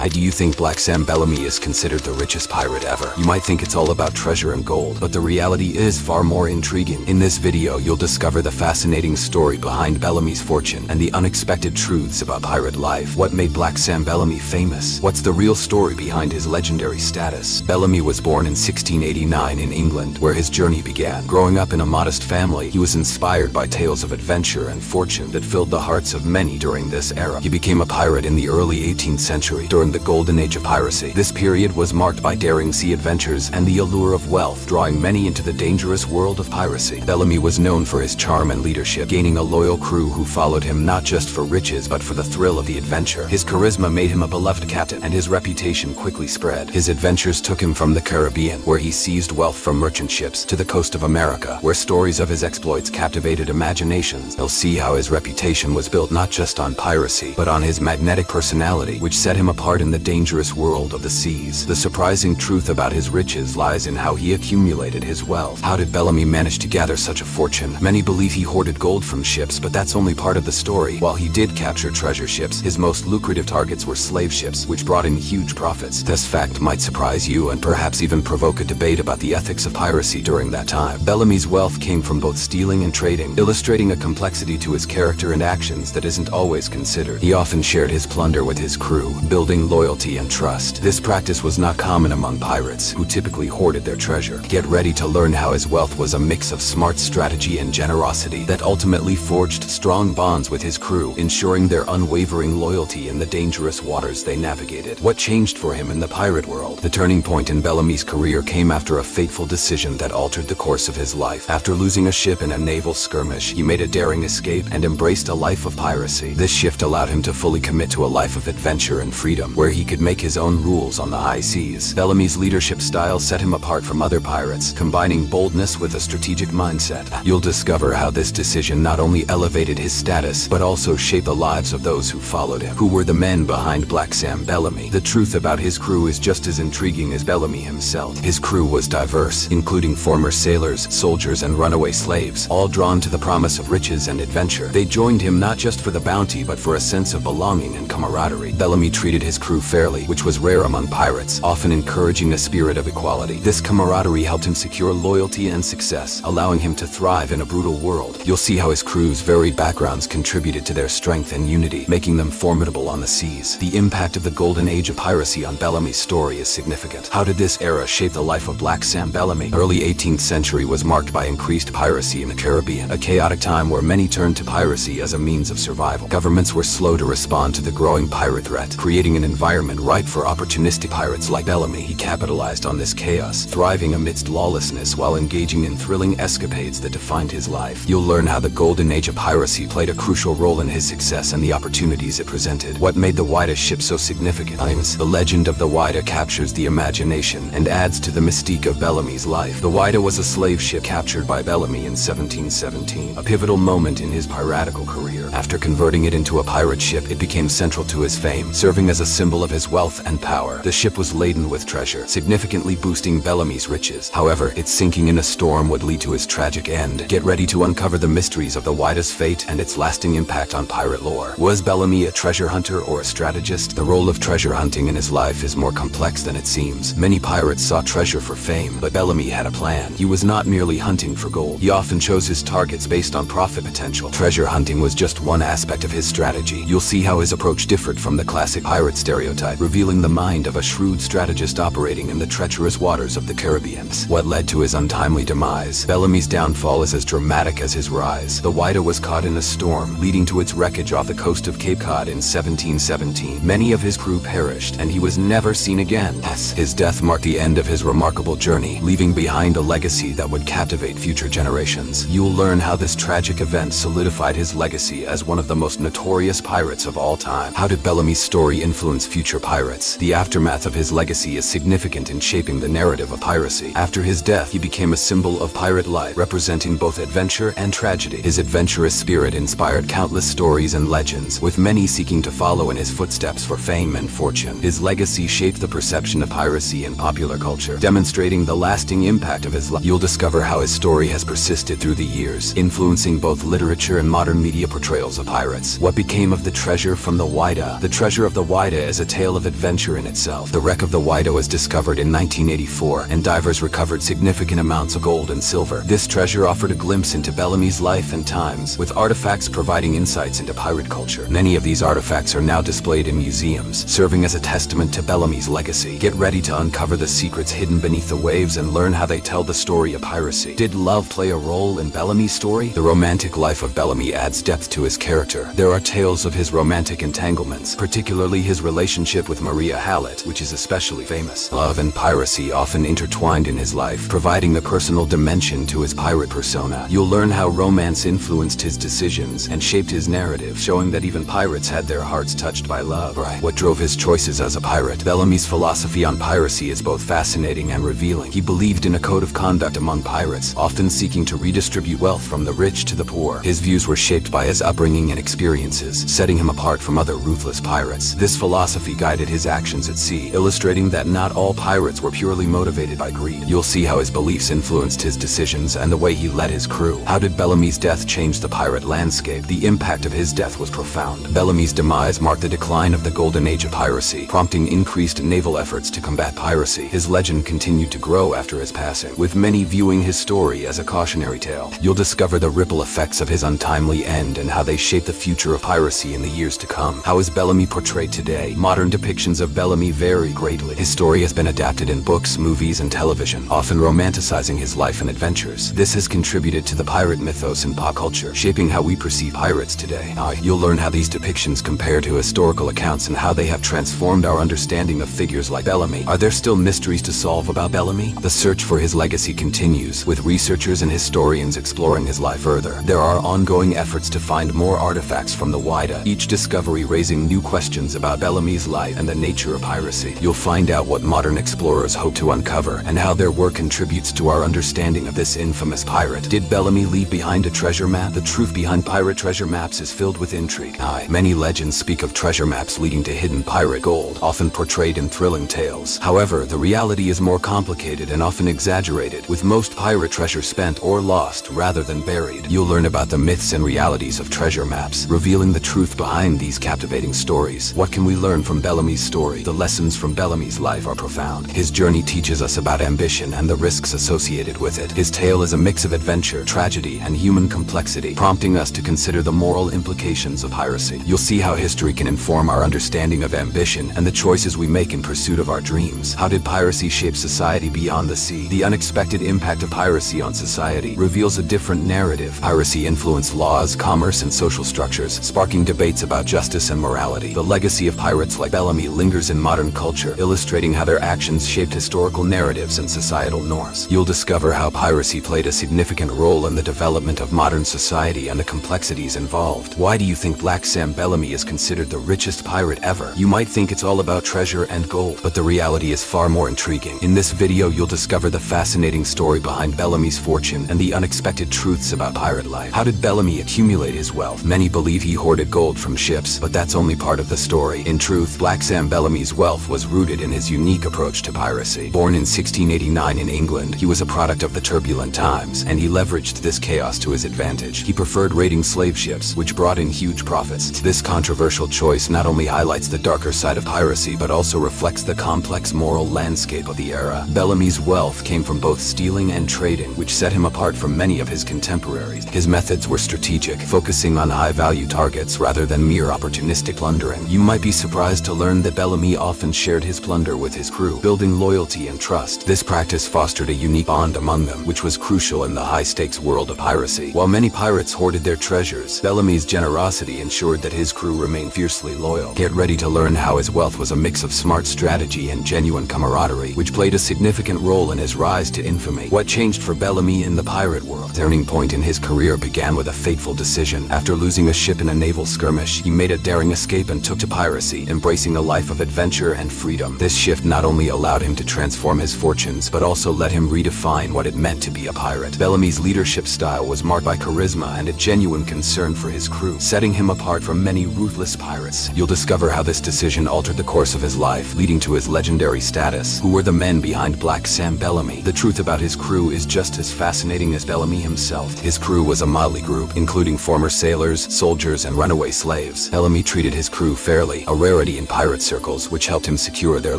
Do you think Black Sam Bellamy is considered the richest pirate ever? You might think it's all about treasure and gold, but the reality is far more intriguing. In this video, you'll discover the fascinating story behind Bellamy's fortune and the unexpected truths about pirate life. What made Black Sam Bellamy famous? What's the real story behind his legendary status? Bellamy was born in 1689 in England, where his journey began. Growing up in a modest family, he was inspired by tales of adventure and fortune that filled the hearts of many during this era. He became a pirate in the early 18th century, during the Golden Age of Piracy. This period was marked by daring sea adventures and the allure of wealth, drawing many into the dangerous world of piracy. Bellamy was known for his charm and leadership, gaining a loyal crew who followed him not just for riches but for the thrill of the adventure. His charisma made him a beloved captain, and his reputation quickly spread. His adventures took him from the Caribbean, where he seized wealth from merchant ships, to the coast of America, where stories of his exploits captivated imaginations. You'll see how his reputation was built not just on piracy, but on his magnetic personality, which set him apart in the dangerous world of the seas. The surprising truth about his riches lies in how he accumulated his wealth. How did Bellamy manage to gather such a fortune? Many believe he hoarded gold from ships, but that's only part of the story. While he did capture treasure ships, his most lucrative targets were slave ships, which brought in huge profits. This fact might surprise you and perhaps even provoke a debate about the ethics of piracy during that time. Bellamy's wealth came from both stealing and trading, illustrating a complexity to his character and actions that isn't always considered. He often shared his plunder with his crew, building loyalty and trust. This practice was not common among pirates, who typically hoarded their treasure. Get ready to learn how his wealth was a mix of smart strategy and generosity that ultimately forged strong bonds with his crew, ensuring their unwavering loyalty in the dangerous waters they navigated. What changed for him in the pirate world? The turning point in Bellamy's career came after a fateful decision that altered the course of his life. After losing a ship in a naval skirmish, he made a daring escape and embraced a life of piracy. This shift allowed him to fully commit to a life of adventure and freedom, where he could make his own rules on the high seas. Bellamy's leadership style set him apart from other pirates, combining boldness with a strategic mindset. You'll discover how this decision not only elevated his status, but also shaped the lives of those who followed him. Who were the men behind Black Sam Bellamy? The truth about his crew is just as intriguing as Bellamy himself. His crew was diverse, including former sailors, soldiers, and runaway slaves, all drawn to the promise of riches and adventure. They joined him not just for the bounty, but for a sense of belonging and camaraderie. Bellamy treated his crew fairly, which was rare among pirates, often encouraging a spirit of equality. This camaraderie helped him secure loyalty and success, allowing him to thrive in a brutal world. You'll see how his crew's varied backgrounds contributed to their strength and unity, making them formidable on the seas. The impact of the Golden Age of Piracy on Bellamy's story is significant. How did this era shape the life of Black Sam Bellamy? Early 18th century was marked by increased piracy in the Caribbean, a chaotic time where many turned to piracy as a means of survival. Governments were slow to respond to the growing pirate threat, creating an environment ripe for opportunistic pirates like Bellamy. He capitalized on this chaos, thriving amidst lawlessness while engaging in thrilling escapades that defined his life. You'll learn how the Golden Age of Piracy played a crucial role in his success and the opportunities it presented. What made the Whydah ship so significant? The legend of the Whydah captures the imagination and adds to the mystique of Bellamy's life. The Whydah was a slave ship captured by Bellamy in 1717, a pivotal moment in his piratical career. After converting it into a pirate ship, it became central to his fame, serving as a symbol of his wealth and power. The ship was laden with treasure, significantly boosting Bellamy's riches. However, its sinking in a storm would lead to his tragic end. Get ready to uncover the mysteries of the Whydah's fate and its lasting impact on pirate lore. Was Bellamy a treasure hunter or a strategist? The role of treasure hunting in his life is more complex than it seems. Many pirates sought treasure for fame, but Bellamy had a plan. He was not merely hunting for gold. He often chose his targets based on profit potential. Treasure hunting was just one aspect of his strategy. You'll see how his approach differed from the classic pirate stereotype, revealing the mind of a shrewd strategist operating in the treacherous waters of the Caribbean. What led to his untimely demise? Bellamy's downfall is as dramatic as his rise. The Whydah was caught in a storm, leading to its wreckage off the coast of Cape Cod in 1717. Many of his crew perished, and he was never seen again. His death marked the end of his remarkable journey, leaving behind a legacy that would captivate future generations. You'll learn how this tragic event solidified his legacy as one of the most notorious pirates of all time. How did Bellamy's story influence future pirates? The aftermath of his legacy is significant in shaping the narrative of piracy. After his death, he became a symbol of pirate life, representing both adventure and tragedy. His adventurous spirit inspired countless stories and legends, with many seeking to follow in his footsteps for fame and fortune. His legacy shaped the perception of piracy in popular culture, demonstrating the lasting impact of his life. You'll discover how his story has persisted through the years, influencing both literature and modern media portrayals entrails of pirates. What became of the treasure from the Whydah? The treasure of the Whydah is a tale of adventure in itself. The wreck of the Whydah was discovered in 1984, and divers recovered significant amounts of gold and silver. This treasure offered a glimpse into Bellamy's life and times, with artifacts providing insights into pirate culture. Many of these artifacts are now displayed in museums, serving as a testament to Bellamy's legacy. Get ready to uncover the secrets hidden beneath the waves and learn how they tell the story of piracy. Did love play a role in Bellamy's story? The romantic life of Bellamy adds depth to his character. There are tales of his romantic entanglements, particularly his relationship with Maria Hallett, which is especially famous. Love and piracy often intertwined in his life, providing a personal dimension to his pirate persona. You'll learn how romance influenced his decisions and shaped his narrative, showing that even pirates had their hearts touched by love. What drove his choices as a pirate? Bellamy's philosophy on piracy is both fascinating and revealing. He believed in a code of conduct among pirates, often seeking to redistribute wealth from the rich to the poor. His views were shaped by his upbringing and experiences, setting him apart from other ruthless pirates. This philosophy guided his actions at sea, illustrating that not all pirates were purely motivated by greed. You'll see how his beliefs influenced his decisions and the way he led his crew. How did Bellamy's death change the pirate landscape? The impact of his death was profound. Bellamy's demise marked the decline of the Golden Age of Piracy, prompting increased naval efforts to combat piracy. His legend continued to grow after his passing, with many viewing his story as a cautionary tale. You'll discover the ripple effects of his untimely end and how they shape the future of piracy in the years to come. How is Bellamy portrayed today? Modern depictions of Bellamy vary greatly. His story has been adapted in books, movies, and television, often romanticizing his life and adventures. This has contributed to the pirate mythos in pop culture, shaping how we perceive pirates today. You'll learn how these depictions compare to historical accounts and how they have transformed our understanding of figures like Bellamy. Are there still mysteries to solve about Bellamy? The search for his legacy continues, with researchers and historians exploring his life further. There are ongoing efforts to find more artifacts from the Whydah, each discovery raising new questions about Bellamy's life and the nature of piracy. You'll find out what modern explorers hope to uncover and how their work contributes to our understanding of this infamous pirate. Did Bellamy leave behind a treasure map? The truth behind pirate treasure maps is filled with intrigue. Many legends speak of treasure maps leading to hidden pirate gold, often portrayed in thrilling tales. However, the reality is more complicated and often exaggerated, with most pirate treasure spent or lost rather than buried. You'll learn about the myths and realities of treasure maps, revealing the truth behind these captivating stories. What can we learn from Bellamy's story? The lessons from Bellamy's life are profound. His journey teaches us about ambition and the risks associated with it. His tale is a mix of adventure, tragedy, and human complexity, prompting us to consider the moral implications of piracy. You'll see how history can inform our understanding of ambition and the choices we make in pursuit of our dreams. How did piracy shape society beyond the sea? The unexpected impact of piracy on society reveals a different narrative. Piracy influenced laws, commerce, and social structures, sparking debates about justice and morality. The legacy of pirates like Bellamy lingers in modern culture, illustrating how their actions shaped historical narratives and societal norms. You'll discover how piracy played a significant role in the development of modern society and the complexities involved. Why do you think Black Sam Bellamy is considered the richest pirate ever? You might think it's all about treasure and gold, but the reality is far more intriguing. In this video, you'll discover the fascinating story behind Bellamy's fortune and the unexpected truths about pirate life. How did Bellamy accumulate his wealth? Many believe he hoarded gold from ships, but that's only part of the story. In truth, Black Sam Bellamy's wealth was rooted in his unique approach to piracy. Born in 1689 in England, he was a product of the turbulent times, and he leveraged this chaos to his advantage. He preferred raiding slave ships, which brought in huge profits. This controversial choice not only highlights the darker side of piracy, but also reflects the complex moral landscape of the era. Bellamy's wealth came from both stealing and trading, which set him apart from many of his contemporaries. His methods were strategic, focusing on high-value targets rather than mere opportunistic plundering. You might be surprised to learn that Bellamy often shared his plunder with his crew, building loyalty and trust. This practice fostered a unique bond among them, which was crucial in the high-stakes world of piracy. While many pirates hoarded their treasures, Bellamy's generosity ensured that his crew remained fiercely loyal. Get ready to learn how his wealth was a mix of smart strategy and genuine camaraderie, which played a significant role in his rise to infamy. What changed for Bellamy in the pirate world? The turning point in his career began with a fateful decision. After losing a ship in a naval skirmish, he made a daring escape and took to piracy, embracing a life of adventure and freedom. This shift not only allowed him to transform his fortunes, but also let him redefine what it meant to be a pirate. Bellamy's leadership style was marked by charisma and a genuine concern for his crew, setting him apart from many ruthless pirates. You'll discover how this decision altered the course of his life, leading to his legendary status. Who were the men behind Black Sam Bellamy? The truth about his crew is just as fascinating as Bellamy himself. His crew was a motley group, including former sailors, sailors, soldiers, and runaway slaves. Bellamy treated his crew fairly, a rarity in pirate circles which helped him secure their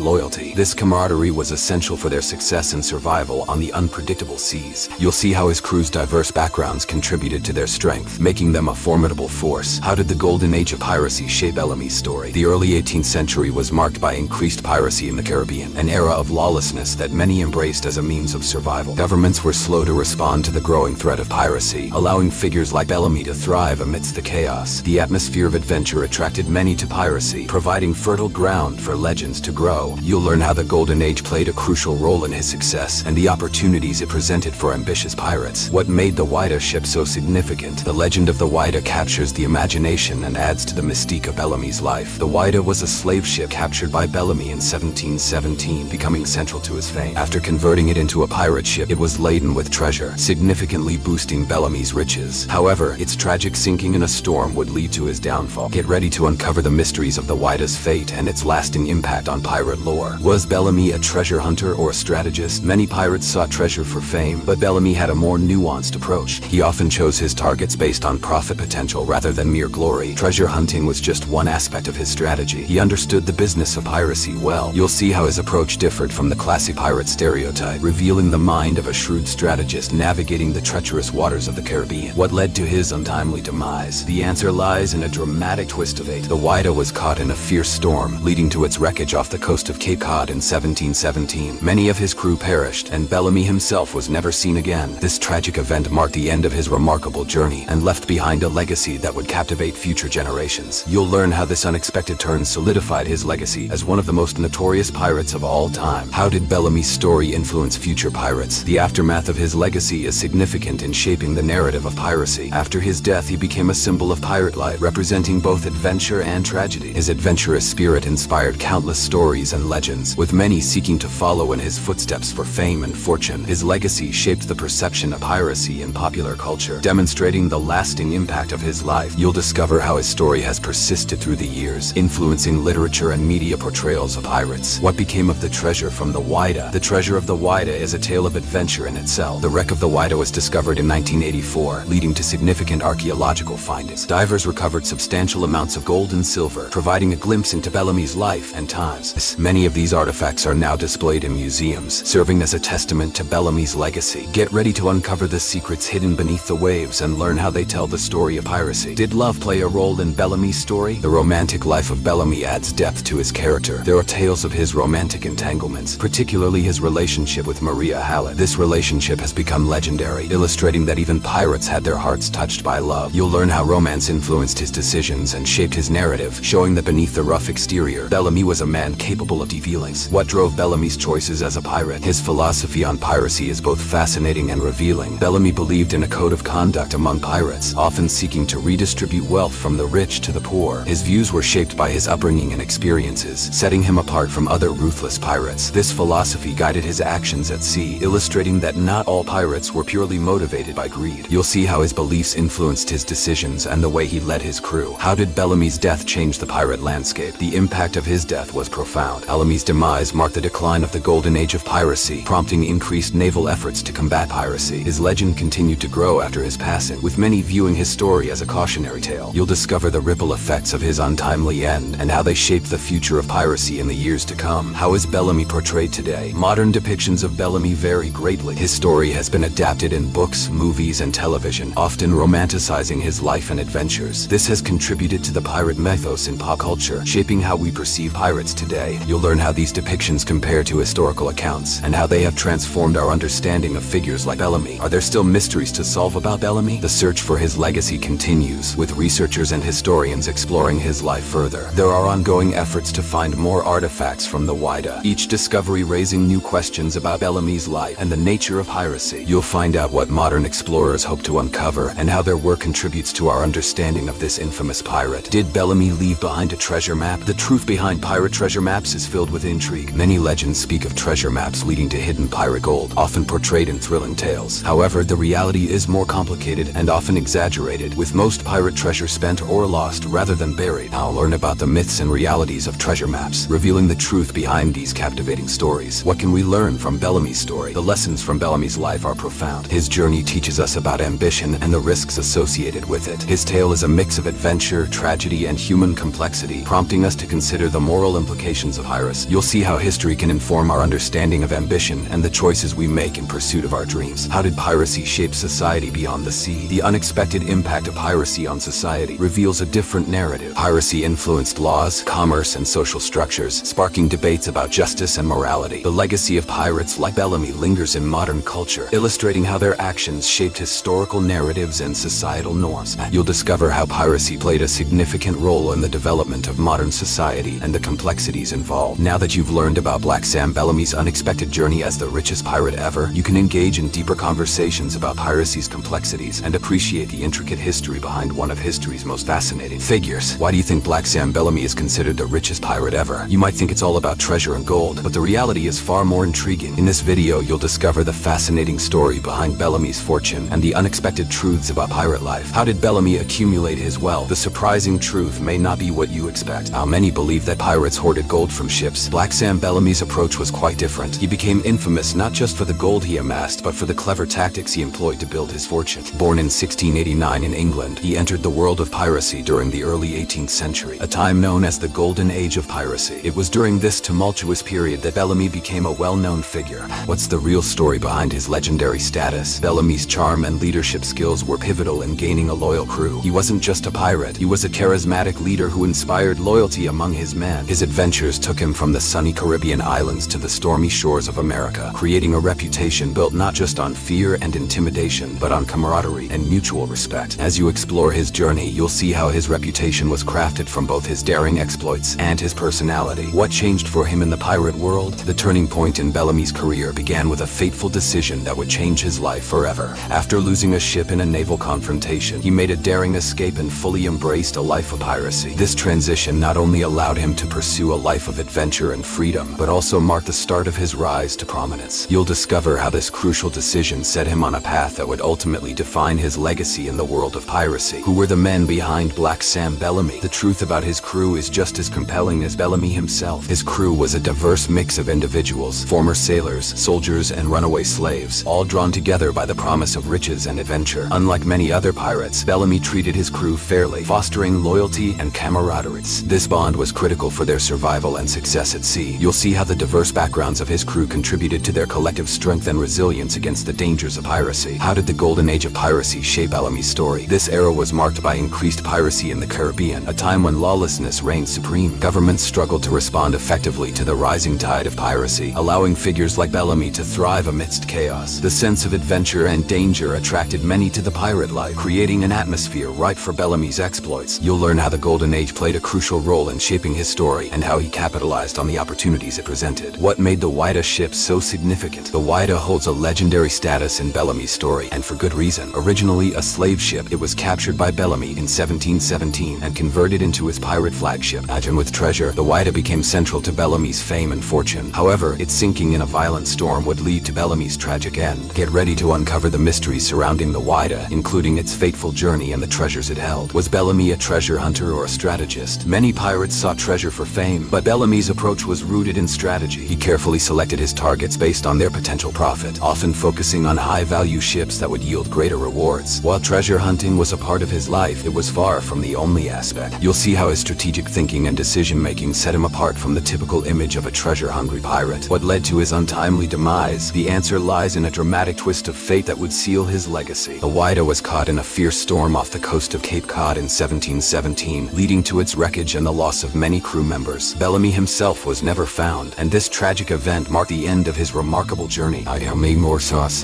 loyalty. This camaraderie was essential for their success and survival on the unpredictable seas. You'll see how his crew's diverse backgrounds contributed to their strength, making them a formidable force. How did the Golden Age of Piracy shape Bellamy's story? The early 18th century was marked by increased piracy in the Caribbean, an era of lawlessness that many embraced as a means of survival. Governments were slow to respond to the growing threat of piracy, allowing figures like Bellamy to thrive amidst the chaos. The atmosphere of adventure attracted many to piracy, providing fertile ground for legends to grow. You'll learn how the Golden Age played a crucial role in his success and the opportunities it presented for ambitious pirates. What made the Whydah ship so significant? The legend of the Whydah captures the imagination and adds to the mystique of Bellamy's life. The Whydah was a slave ship captured by Bellamy in 1717, becoming central to his fame. After converting it into a pirate ship, it was laden with treasure, significantly boosting Bellamy's riches. However, its tragic sinking in a storm would lead to his downfall. Get ready to uncover the mysteries of the Whydah's fate and its lasting impact on pirate lore. Was Bellamy a treasure hunter or a strategist? Many pirates sought treasure for fame, but Bellamy had a more nuanced approach. He often chose his targets based on profit potential rather than mere glory. Treasure hunting was just one aspect of his strategy. He understood the business of piracy well. You'll see how his approach differed from the classy pirate stereotype, revealing the mind of a shrewd strategist navigating the treacherous waters of the Caribbean. What led to his untimely demise? The answer lies in a dramatic twist of fate. The Whydah was caught in a fierce storm, leading to its wreckage off the coast of Cape Cod in 1717. Many of his crew perished, and Bellamy himself was never seen again. This tragic event marked the end of his remarkable journey and left behind a legacy that would captivate future generations. You'll learn how this unexpected turn solidified his legacy as one of the most notorious pirates of all time. How did Bellamy's story influence future pirates? The aftermath of his legacy is significant in shaping the narrative of piracy. After his death, he became a symbol of pirate life, representing both adventure and tragedy. His adventurous spirit inspired countless stories and legends, with many seeking to follow in his footsteps for fame and fortune. His legacy shaped the perception of piracy in popular culture, demonstrating the lasting impact of his life. You'll discover how his story has persisted through the years, influencing literature and media portrayals of pirates. What became of the treasure from the Whydah? The treasure of the Whydah is a tale of adventure in itself. The wreck of the Whydah was discovered in 1984, leading to significant archaeological findings. Divers recovered substantial amounts of gold and silver, providing a glimpse into Bellamy's life and times. Many of these artifacts are now displayed in museums, serving as a testament to Bellamy's legacy. Get ready to uncover the secrets hidden beneath the waves and learn how they tell the story of piracy. Did love play a role in Bellamy's story? The romantic life of Bellamy adds depth to his character. There are tales of his romantic entanglements, particularly his relationship with Maria Hallett. This relationship has become legendary, illustrating that even pirates had their hearts touched by love. You'll learn how romance influenced his decisions and shaped his narrative, showing that beneath the rough exterior, Bellamy was a man capable of deep feelings. What drove Bellamy's choices as a pirate? His philosophy on piracy is both fascinating and revealing. Bellamy believed in a code of conduct among pirates, often seeking to redistribute wealth from the rich to the poor. His views were shaped by his upbringing and experiences, setting him apart from other ruthless pirates. This philosophy guided his actions at sea, illustrating that not all pirates were purely motivated by greed. You'll see how his beliefs influenced his decisions and the way he led his crew. How did Bellamy's death change the pirate landscape? The impact of his death was profound. Bellamy's demise marked the decline of the Golden Age of Piracy, prompting increased naval efforts to combat piracy. His legend continued to grow after his passing, with many viewing his story as a cautionary tale. You'll discover the ripple effects of his untimely end and how they shaped the future of piracy in the years to come. How is Bellamy portrayed today? Modern depictions of Bellamy vary greatly. His story has been adapted in books, movies, and television, often romanticizing his life and adventures. This has contributed to the pirate mythos in pop culture, shaping how we perceive pirates today. You'll learn how these depictions compare to historical accounts and how they have transformed our understanding of figures like Bellamy. Are there still mysteries to solve about Bellamy? The search for his legacy continues, with researchers and historians exploring his life further. There are ongoing efforts to find more artifacts from the Whydah, each discovery raising new questions about Bellamy's life and the nature of piracy. You'll find out what modern explorers hope to uncover and how their work contributes to our understanding of this infamous pirate. Did Bellamy leave behind a treasure map? The truth behind pirate treasure maps is filled with intrigue. Many legends speak of treasure maps leading to hidden pirate gold, often portrayed in thrilling tales. However, the reality is more complicated and often exaggerated, with most pirate treasure spent or lost rather than buried. I'll learn about the myths and realities of treasure maps, revealing the truth behind these captivating stories. What can we learn from Bellamy's story? The lessons from Bellamy's life are profound. His journey teaches us about ambition and the risks associated associated with it. His tale is a mix of adventure, tragedy, and human complexity, prompting us to consider the moral implications of piracy. You'll see how history can inform our understanding of ambition and the choices we make in pursuit of our dreams. How did piracy shape society beyond the sea? The unexpected impact of piracy on society reveals a different narrative. Piracy influenced laws, commerce, and social structures, sparking debates about justice and morality. The legacy of pirates like Bellamy lingers in modern culture, illustrating how their actions shaped historical narratives and societal norms. You'll discover how piracy played a significant role in the development of modern society and the complexities involved. Now that you've learned about Black Sam Bellamy's unexpected journey as the richest pirate ever, you can engage in deeper conversations about piracy's complexities and appreciate the intricate history behind one of history's most fascinating figures. Why do you think Black Sam Bellamy is considered the richest pirate ever? You might think it's all about treasure and gold, but the reality is far more intriguing. In this video, you'll discover the fascinating story behind Bellamy's fortune and the unexpected truths about pirate life. How did Bellamy accumulate his wealth? The surprising truth may not be what you expect. How many believe that pirates hoarded gold from ships? Black Sam Bellamy's approach was quite different. He became infamous not just for the gold he amassed, but for the clever tactics he employed to build his fortune. Born in 1689 in England, he entered the world of piracy during the early 18th century, a time known as the Golden Age of Piracy. It was during this tumultuous period that Bellamy became a well-known figure. What's the real story behind his legendary status? Bellamy's charm and leadership skills were pivotal in gaining a loyal crew. He wasn't just a pirate, he was a charismatic leader who inspired loyalty among his men. His adventures took him from the sunny Caribbean islands to the stormy shores of America, creating a reputation built not just on fear and intimidation, but on camaraderie and mutual respect. As you explore his journey, you'll see how his reputation was crafted from both his daring exploits and his personality. What changed for him in the pirate world? The turning point in Bellamy's career began with a fateful decision that would change his life forever. After losing a ship in a naval confrontation, he made a daring escape and fully embraced a life of piracy. This transition not only allowed him to pursue a life of adventure and freedom, but also marked the start of his rise to prominence. You'll discover how this crucial decision set him on a path that would ultimately define his legacy in the world of piracy. Who were the men behind Black Sam Bellamy? The truth about his crew is just as compelling as Bellamy himself. His crew was a diverse mix of individuals, former sailors, soldiers, and runaway slaves, all drawn together by the promise of riches and adventure. Unlike many other pirates, Bellamy treated his crew fairly, fostering loyalty and camaraderie. This bond was critical for their survival and success at sea. You'll see how the diverse backgrounds of his crew contributed to their collective strength and resilience against the dangers of piracy. How did the Golden Age of Piracy shape Bellamy's story? This era was marked by increased piracy in the Caribbean, a time when lawlessness reigned supreme. Governments struggled to respond effectively to the rising tide of piracy, allowing figures like Bellamy to thrive amidst chaos. The sense of adventure and danger attracted many to the pirate life, creating an atmosphere ripe for Bellamy's exploits. You'll learn how the Golden Age played a crucial role in shaping his story and how he capitalized on the opportunities it presented. What made the Whydah ship so significant? The Whydah holds a legendary status in Bellamy's story, and for good reason. Originally a slave ship, it was captured by Bellamy in 1717 and converted into his pirate flagship. Laden with treasure, the Whydah became central to Bellamy's fame and fortune. However, its sinking in a violent storm would lead to Bellamy's tragic end. Get ready to uncover the mysteries surrounding the Whydah, including its fateful journey and the treasures it held. Was Bellamy a treasure hunter or a strategist? Many pirates sought treasure for fame, but Bellamy's approach was rooted in strategy. He carefully selected his targets based on their potential profit, often focusing on high-value ships that would yield greater rewards. While treasure hunting was a part of his life, it was far from the only aspect. You'll see how his strategic thinking and decision-making set him apart from the typical image of a treasure-hungry pirate. What led to his untimely demise? The answer lies in a dramatic twist of fate that would seal his legacy. The Whydah was caught in a fierce storm off the coast of Cape Cod in 1717, leading to its wreckage and the loss of many crew members. Bellamy himself was never found, and this tragic event marked the end of his remarkable journey.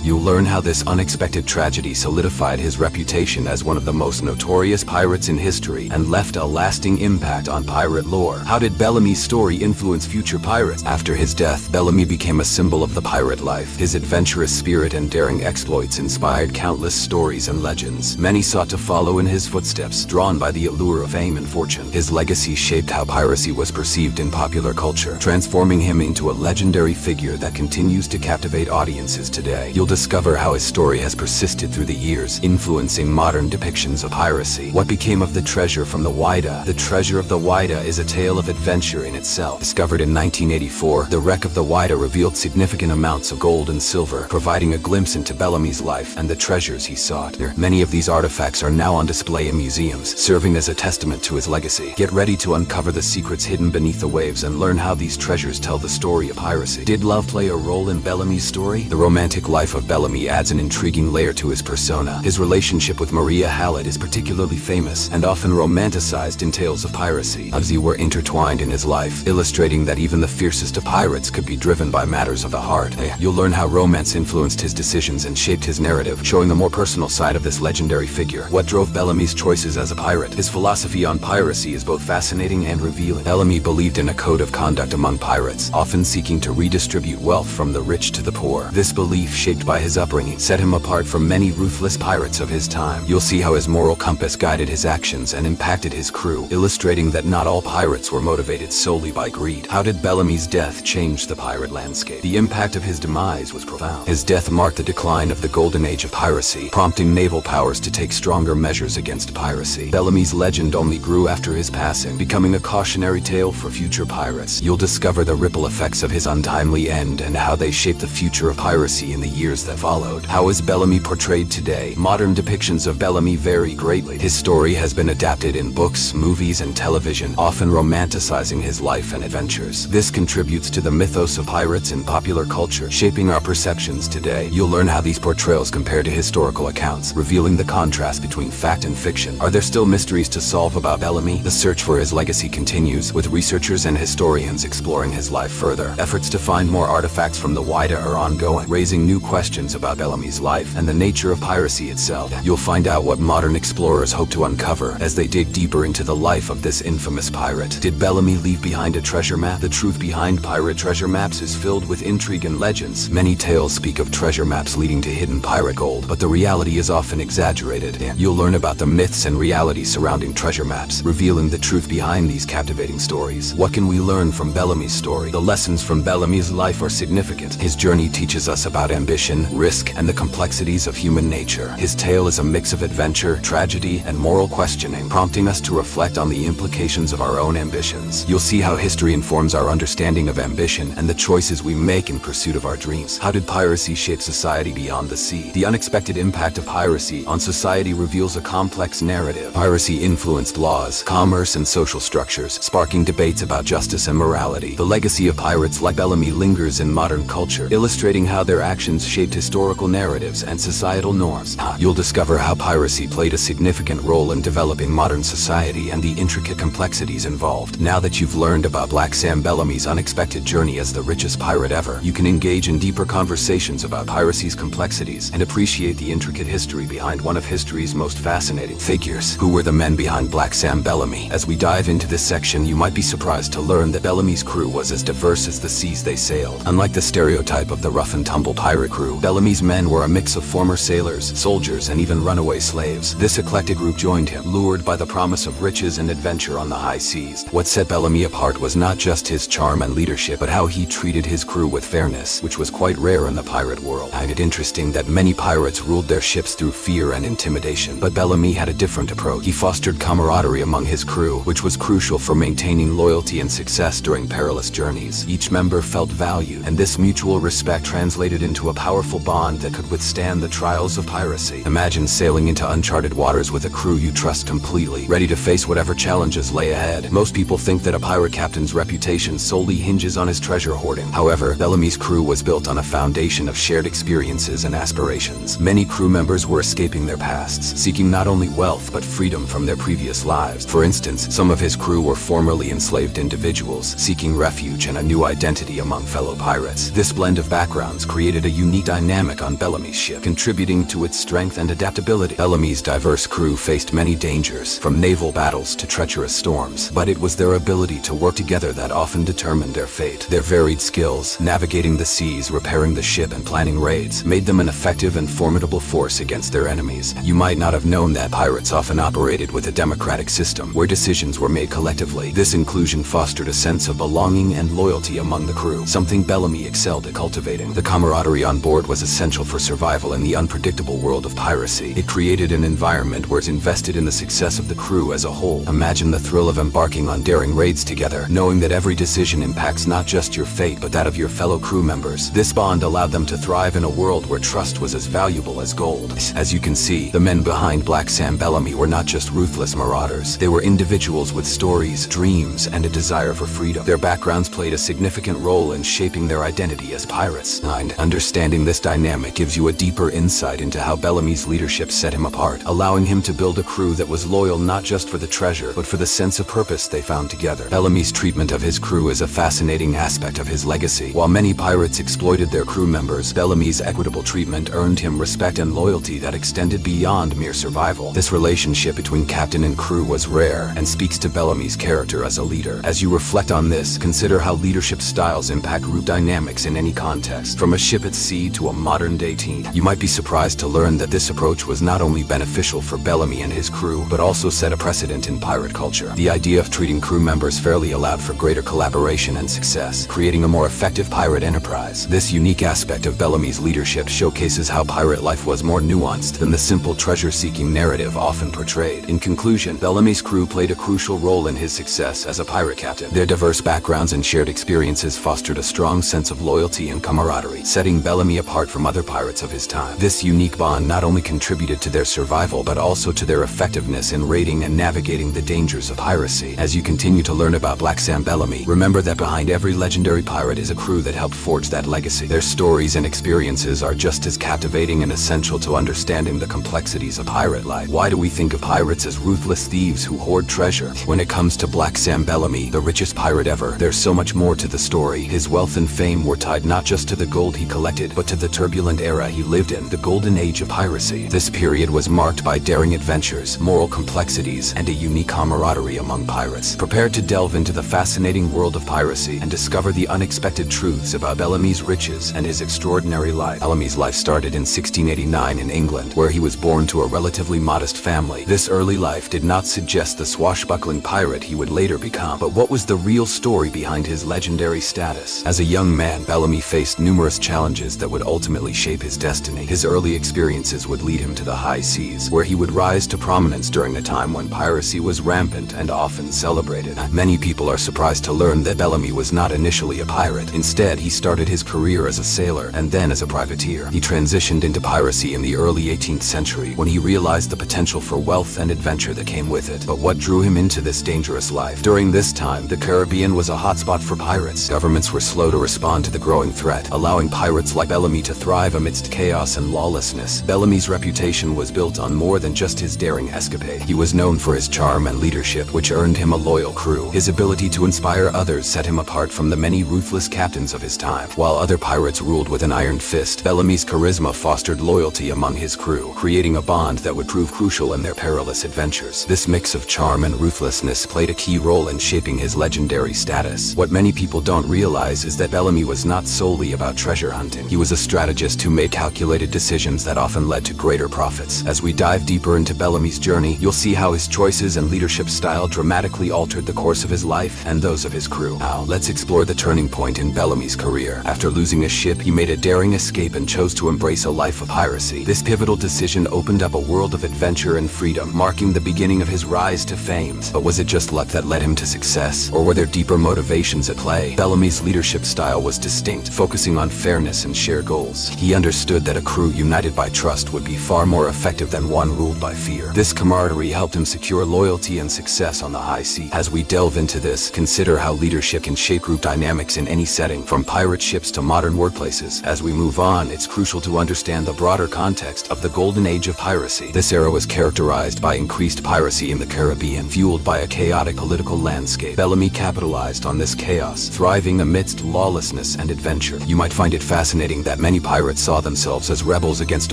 You'll learn how this unexpected tragedy solidified his reputation as one of the most notorious pirates in history and left a lasting impact on pirate lore. How did Bellamy's story influence future pirates? After his death, Bellamy became a symbol of the pirate life. His adventurous spirit and daring exploits inspired countless stories and legends. Many sought to follow in his footsteps, drawn by the allure of fame and fortune. His legacy shaped how piracy was perceived in popular culture, transforming him into a legendary figure that continues to captivate audiences today. You'll discover how his story has persisted through the years, influencing modern depictions of piracy. What became of the treasure from the Whydah? The treasure of the Whydah is a tale of adventure in itself. Discovered in 1984, the wreck of the Whydah revealed significant amounts of gold and silver, providing a glimpse into Bellamy's life and the treasures he sought. Many of these artifacts are now on display in museums, serving as a testament to his legacy. Get ready to uncover the secrets hidden beneath the waves and learn how these treasures tell the story of piracy. Did love play a role in Bellamy's story? The romantic life of Bellamy adds an intriguing layer to his persona. His relationship with Maria Hallett is particularly famous and often romanticized in tales of piracy, as they were intertwined in his life, illustrating that even the fiercest of pirates could be driven by matters of the heart. You'll learn how romance influenced his decisions and shaped his narrative, showing a more personal side of this legendary figure. What drove Bellamy's choices as a pirate? His philosophy on piracy is both fascinating and revealing. Bellamy believed in a code of conduct among pirates, often seeking to redistribute wealth from the rich to the poor. This belief, shaped by his upbringing, set him apart from many ruthless pirates of his time. You'll see how his moral compass guided his actions and impacted his crew, illustrating that not all pirates were motivated solely by greed. How did Bellamy's death change the pirate landscape? The impact of his demise was profound. His death marked the decline of the Golden Age of Piracy, prompting naval powers to take stronger measures against piracy. Bellamy's legend only grew after his passing, becoming a cautionary tale for future pirates. You'll discover the ripple effects of his untimely end and how they shaped the future of piracy in the years that followed. How is Bellamy portrayed today? Modern depictions of Bellamy vary greatly. His story has been adapted in books, movies, and television, often romanticizing his life and adventures. This contributes to the mythos of pirates in popular culture, shaping our perceptions today. You'll learn how these portrayals compare to historical accounts, revealing the contrast between fact and fiction. Are there still mysteries to solve about Bellamy? The search for his legacy continues, with researchers and historians exploring his life further. Efforts to find more artifacts from the Wida are ongoing, raising new questions about Bellamy's life and the nature of piracy itself. You'll find out what modern explorers hope to uncover as they dig deeper into the life of this infamous pirate. Did Bellamy leave behind a treasure map? The truth behind pirate treasure maps is filled with intrigue and legends. Many tales speak of treasure maps leading to hidden pirate gold, but the reality is often exaggerated. You'll learn about the myths and realities surrounding treasure maps, revealing the truth behind these captivating stories. What can we learn from Bellamy's story? The lessons from Bellamy's life are significant. His journey teaches us about ambition, risk, and the complexities of human nature. His tale is a mix of adventure, tragedy, and moral questioning, prompting us to reflect on the implications of our own ambitions. You'll see how history informs our understanding of ambition and the choices we make in pursuit of our dreams. How did piracy shape society beyond the sea? The unexpected impact of piracy on society reveals a complex narrative. Piracy influenced laws, commerce, and social structures, sparking debates about justice and morality. The legacy of pirates like Bellamy lingers in modern culture, illustrating how their actions shaped historical narratives and societal norms. You'll discover how piracy played a significant role in developing modern society and the intricate complexities involved. Now that you've learned about Black Sam Bellamy's unexpected journey as the richest pirate ever, you can engage in deeper conversations about piracy's complexities and appreciate the intricate history behind one of history's most fascinating figures. Who were the men behind Black Sam Bellamy? As we dive into this section, you might be surprised to learn that Bellamy's crew was as diverse as the seas they sailed. Unlike the stereotype of the rough-and-tumble pirate crew, Bellamy's men were a mix of former sailors, soldiers, and even runaway slaves. This eclectic group joined him, lured by the promise of riches and adventure on the high seas. What set Bellamy apart was not just his charm and leadership, but how he treated his crew with fairness, which was quite rare in the pirate world. I find it interesting that many pirates ruled their ships through fear and intimidation, but Bellamy had a different approach. He fostered camaraderie among his crew, which was crucial for maintaining loyalty and success during perilous journeys. Each member felt valued, and this mutual respect translated into a powerful bond that could withstand the trials of piracy. Imagine sailing into uncharted waters with a crew you trust completely, ready to face whatever challenges lay ahead. Most people think that a pirate captain's reputation solely hinges on his treasure hoarding. However, Bellamy's crew was built on a foundation of shared experiences and aspirations. Many crew members were escaping their pasts, seeking not only wealth but freedom from their previous lives. For instance, some of his crew were formerly enslaved individuals, seeking refuge and a new identity among fellow pirates. This blend of backgrounds created a unique dynamic on Bellamy's ship, contributing to its strength and adaptability. Bellamy's diverse crew faced many dangers, from naval battles to treacherous storms, but it was their ability to work together that often determined their fate. Their varied skills, navigating the seas, repairing the ship, and planning raids, made them an effective and formidable force against their enemies. You might not have known that pirates often operated with a democratic system, where decisions were made collectively. This inclusion fostered a sense of belonging and loyalty among the crew, something Bellamy excelled at cultivating. The camaraderie on board was essential for survival in the unpredictable world of piracy. It created an environment where it's invested in the success of the crew as a whole. Imagine the thrill of embarking on daring raids together, knowing that every decision impacts not just your fate but that of your fellow crew members. This bond allowed them to thrive in a world where trust was as valuable as gold. As you can see, key. The men behind Black Sam Bellamy were not just ruthless marauders. They were individuals with stories, dreams, and a desire for freedom. Their backgrounds played a significant role in shaping their identity as pirates. And understanding this dynamic gives you a deeper insight into how Bellamy's leadership set him apart, allowing him to build a crew that was loyal not just for the treasure, but for the sense of purpose they found together. Bellamy's treatment of his crew is a fascinating aspect of his legacy. While many pirates exploited their crew members, Bellamy's equitable treatment earned him respect and loyalty that extended beyond mere survival. This relationship between captain and crew was rare and speaks to Bellamy's character as a leader. As you reflect on this, consider how leadership styles impact group dynamics in any context, from a ship at sea to a modern-day team. You might be surprised to learn that this approach was not only beneficial for Bellamy and his crew, but also set a precedent in pirate culture. The idea of treating crew members fairly allowed for greater collaboration and success, creating a more effective pirate enterprise. This unique aspect of Bellamy's leadership showcases how pirate life was more nuanced than the simple treasure-seeking narrative often portrayed. In conclusion, Bellamy's crew played a crucial role in his success as a pirate captain. Their diverse backgrounds and shared experiences fostered a strong sense of loyalty and camaraderie, setting Bellamy apart from other pirates of his time. This unique bond not only contributed to their survival, but also to their effectiveness in raiding and navigating the dangers of piracy. As you continue to learn about Black Sam Bellamy, remember that behind every legendary pirate is a crew that helped forge that legacy. Their stories and experiences are just as captivating and essential to understanding the complexities of pirate life. Why do we think of pirates as ruthless thieves who hoard treasure? When it comes to Black Sam Bellamy, the richest pirate ever, there's so much more to the story. His wealth and fame were tied not just to the gold he collected, but to the turbulent era he lived in, the Golden Age of Piracy. This period was marked by daring adventures, moral complexities, and a unique camaraderie among pirates. Prepare to delve into the fascinating world of piracy and discover the unexpected truths about Bellamy's riches and his extraordinary life. Bellamy's life started in 1689 in England, where he was born to a relatively modest family. This early life did not suggest the swashbuckling pirate he would later become, but what was the real story behind his legendary status? As a young man, Bellamy faced numerous challenges that would ultimately shape his destiny. His early experiences would lead him to the high seas, where he would rise to prominence during a time when piracy was rampant and often celebrated. Many people are surprised to learn that Bellamy was not initially a pirate. Instead, he started his career as a sailor and then as a privateer. He transitioned into piracy in the early 18th century when he realized the potential for wealth and adventure that came with it. But what drew him into this dangerous life? During this time, the Caribbean was a hotspot for pirates. Governments were slow to respond to the growing threat, allowing pirates like Bellamy to thrive amidst chaos and lawlessness. Bellamy's reputation was built on more than just his daring escapade. He was known for his charm and leadership, which earned him a loyal crew. His ability to inspire others set him apart from the many ruthless captains of his time. While other pirates ruled with an iron fist, Bellamy's charisma fostered loyalty among his crew, creating a bond that would prove crucial in their perilous adventures. This mix of charm and ruthlessness played a key role in shaping his legendary status. What many people don't realize is that Bellamy was not solely about treasure hunting. He was a strategist who made calculated decisions that often led to greater profits. As we dive deeper into Bellamy's journey, you'll see how his choices and leadership style dramatically altered the course of his life and those of his crew. Now, let's explore the turning point in Bellamy's career. After losing a ship, he made a daring escape and chose to embrace a life of piracy. This pivotal decision opened up a world of adventure and freedom, marking the beginning of his rise to fame. But was it just luck that led him to success, or were there deeper motivations at play? Bellamy's leadership style was distinct, focusing on fairness and shared goals. He understood that a crew united by trust would be far more effective than one ruled by fear. This camaraderie helped him secure loyalty and success on the high seas. As we delve into this, consider how leadership can shape group dynamics in any setting, from pirate ships to modern workplaces. As we move on, it's crucial to understand the broader context of the Golden Age of Piracy. This era was characterized by increased piracy in the Caribbean, fueled by a chaotic political landscape. Bellamy capitalized on this chaos, thriving amidst lawlessness and adventure. You might find it fascinating that many pirates saw themselves as rebels against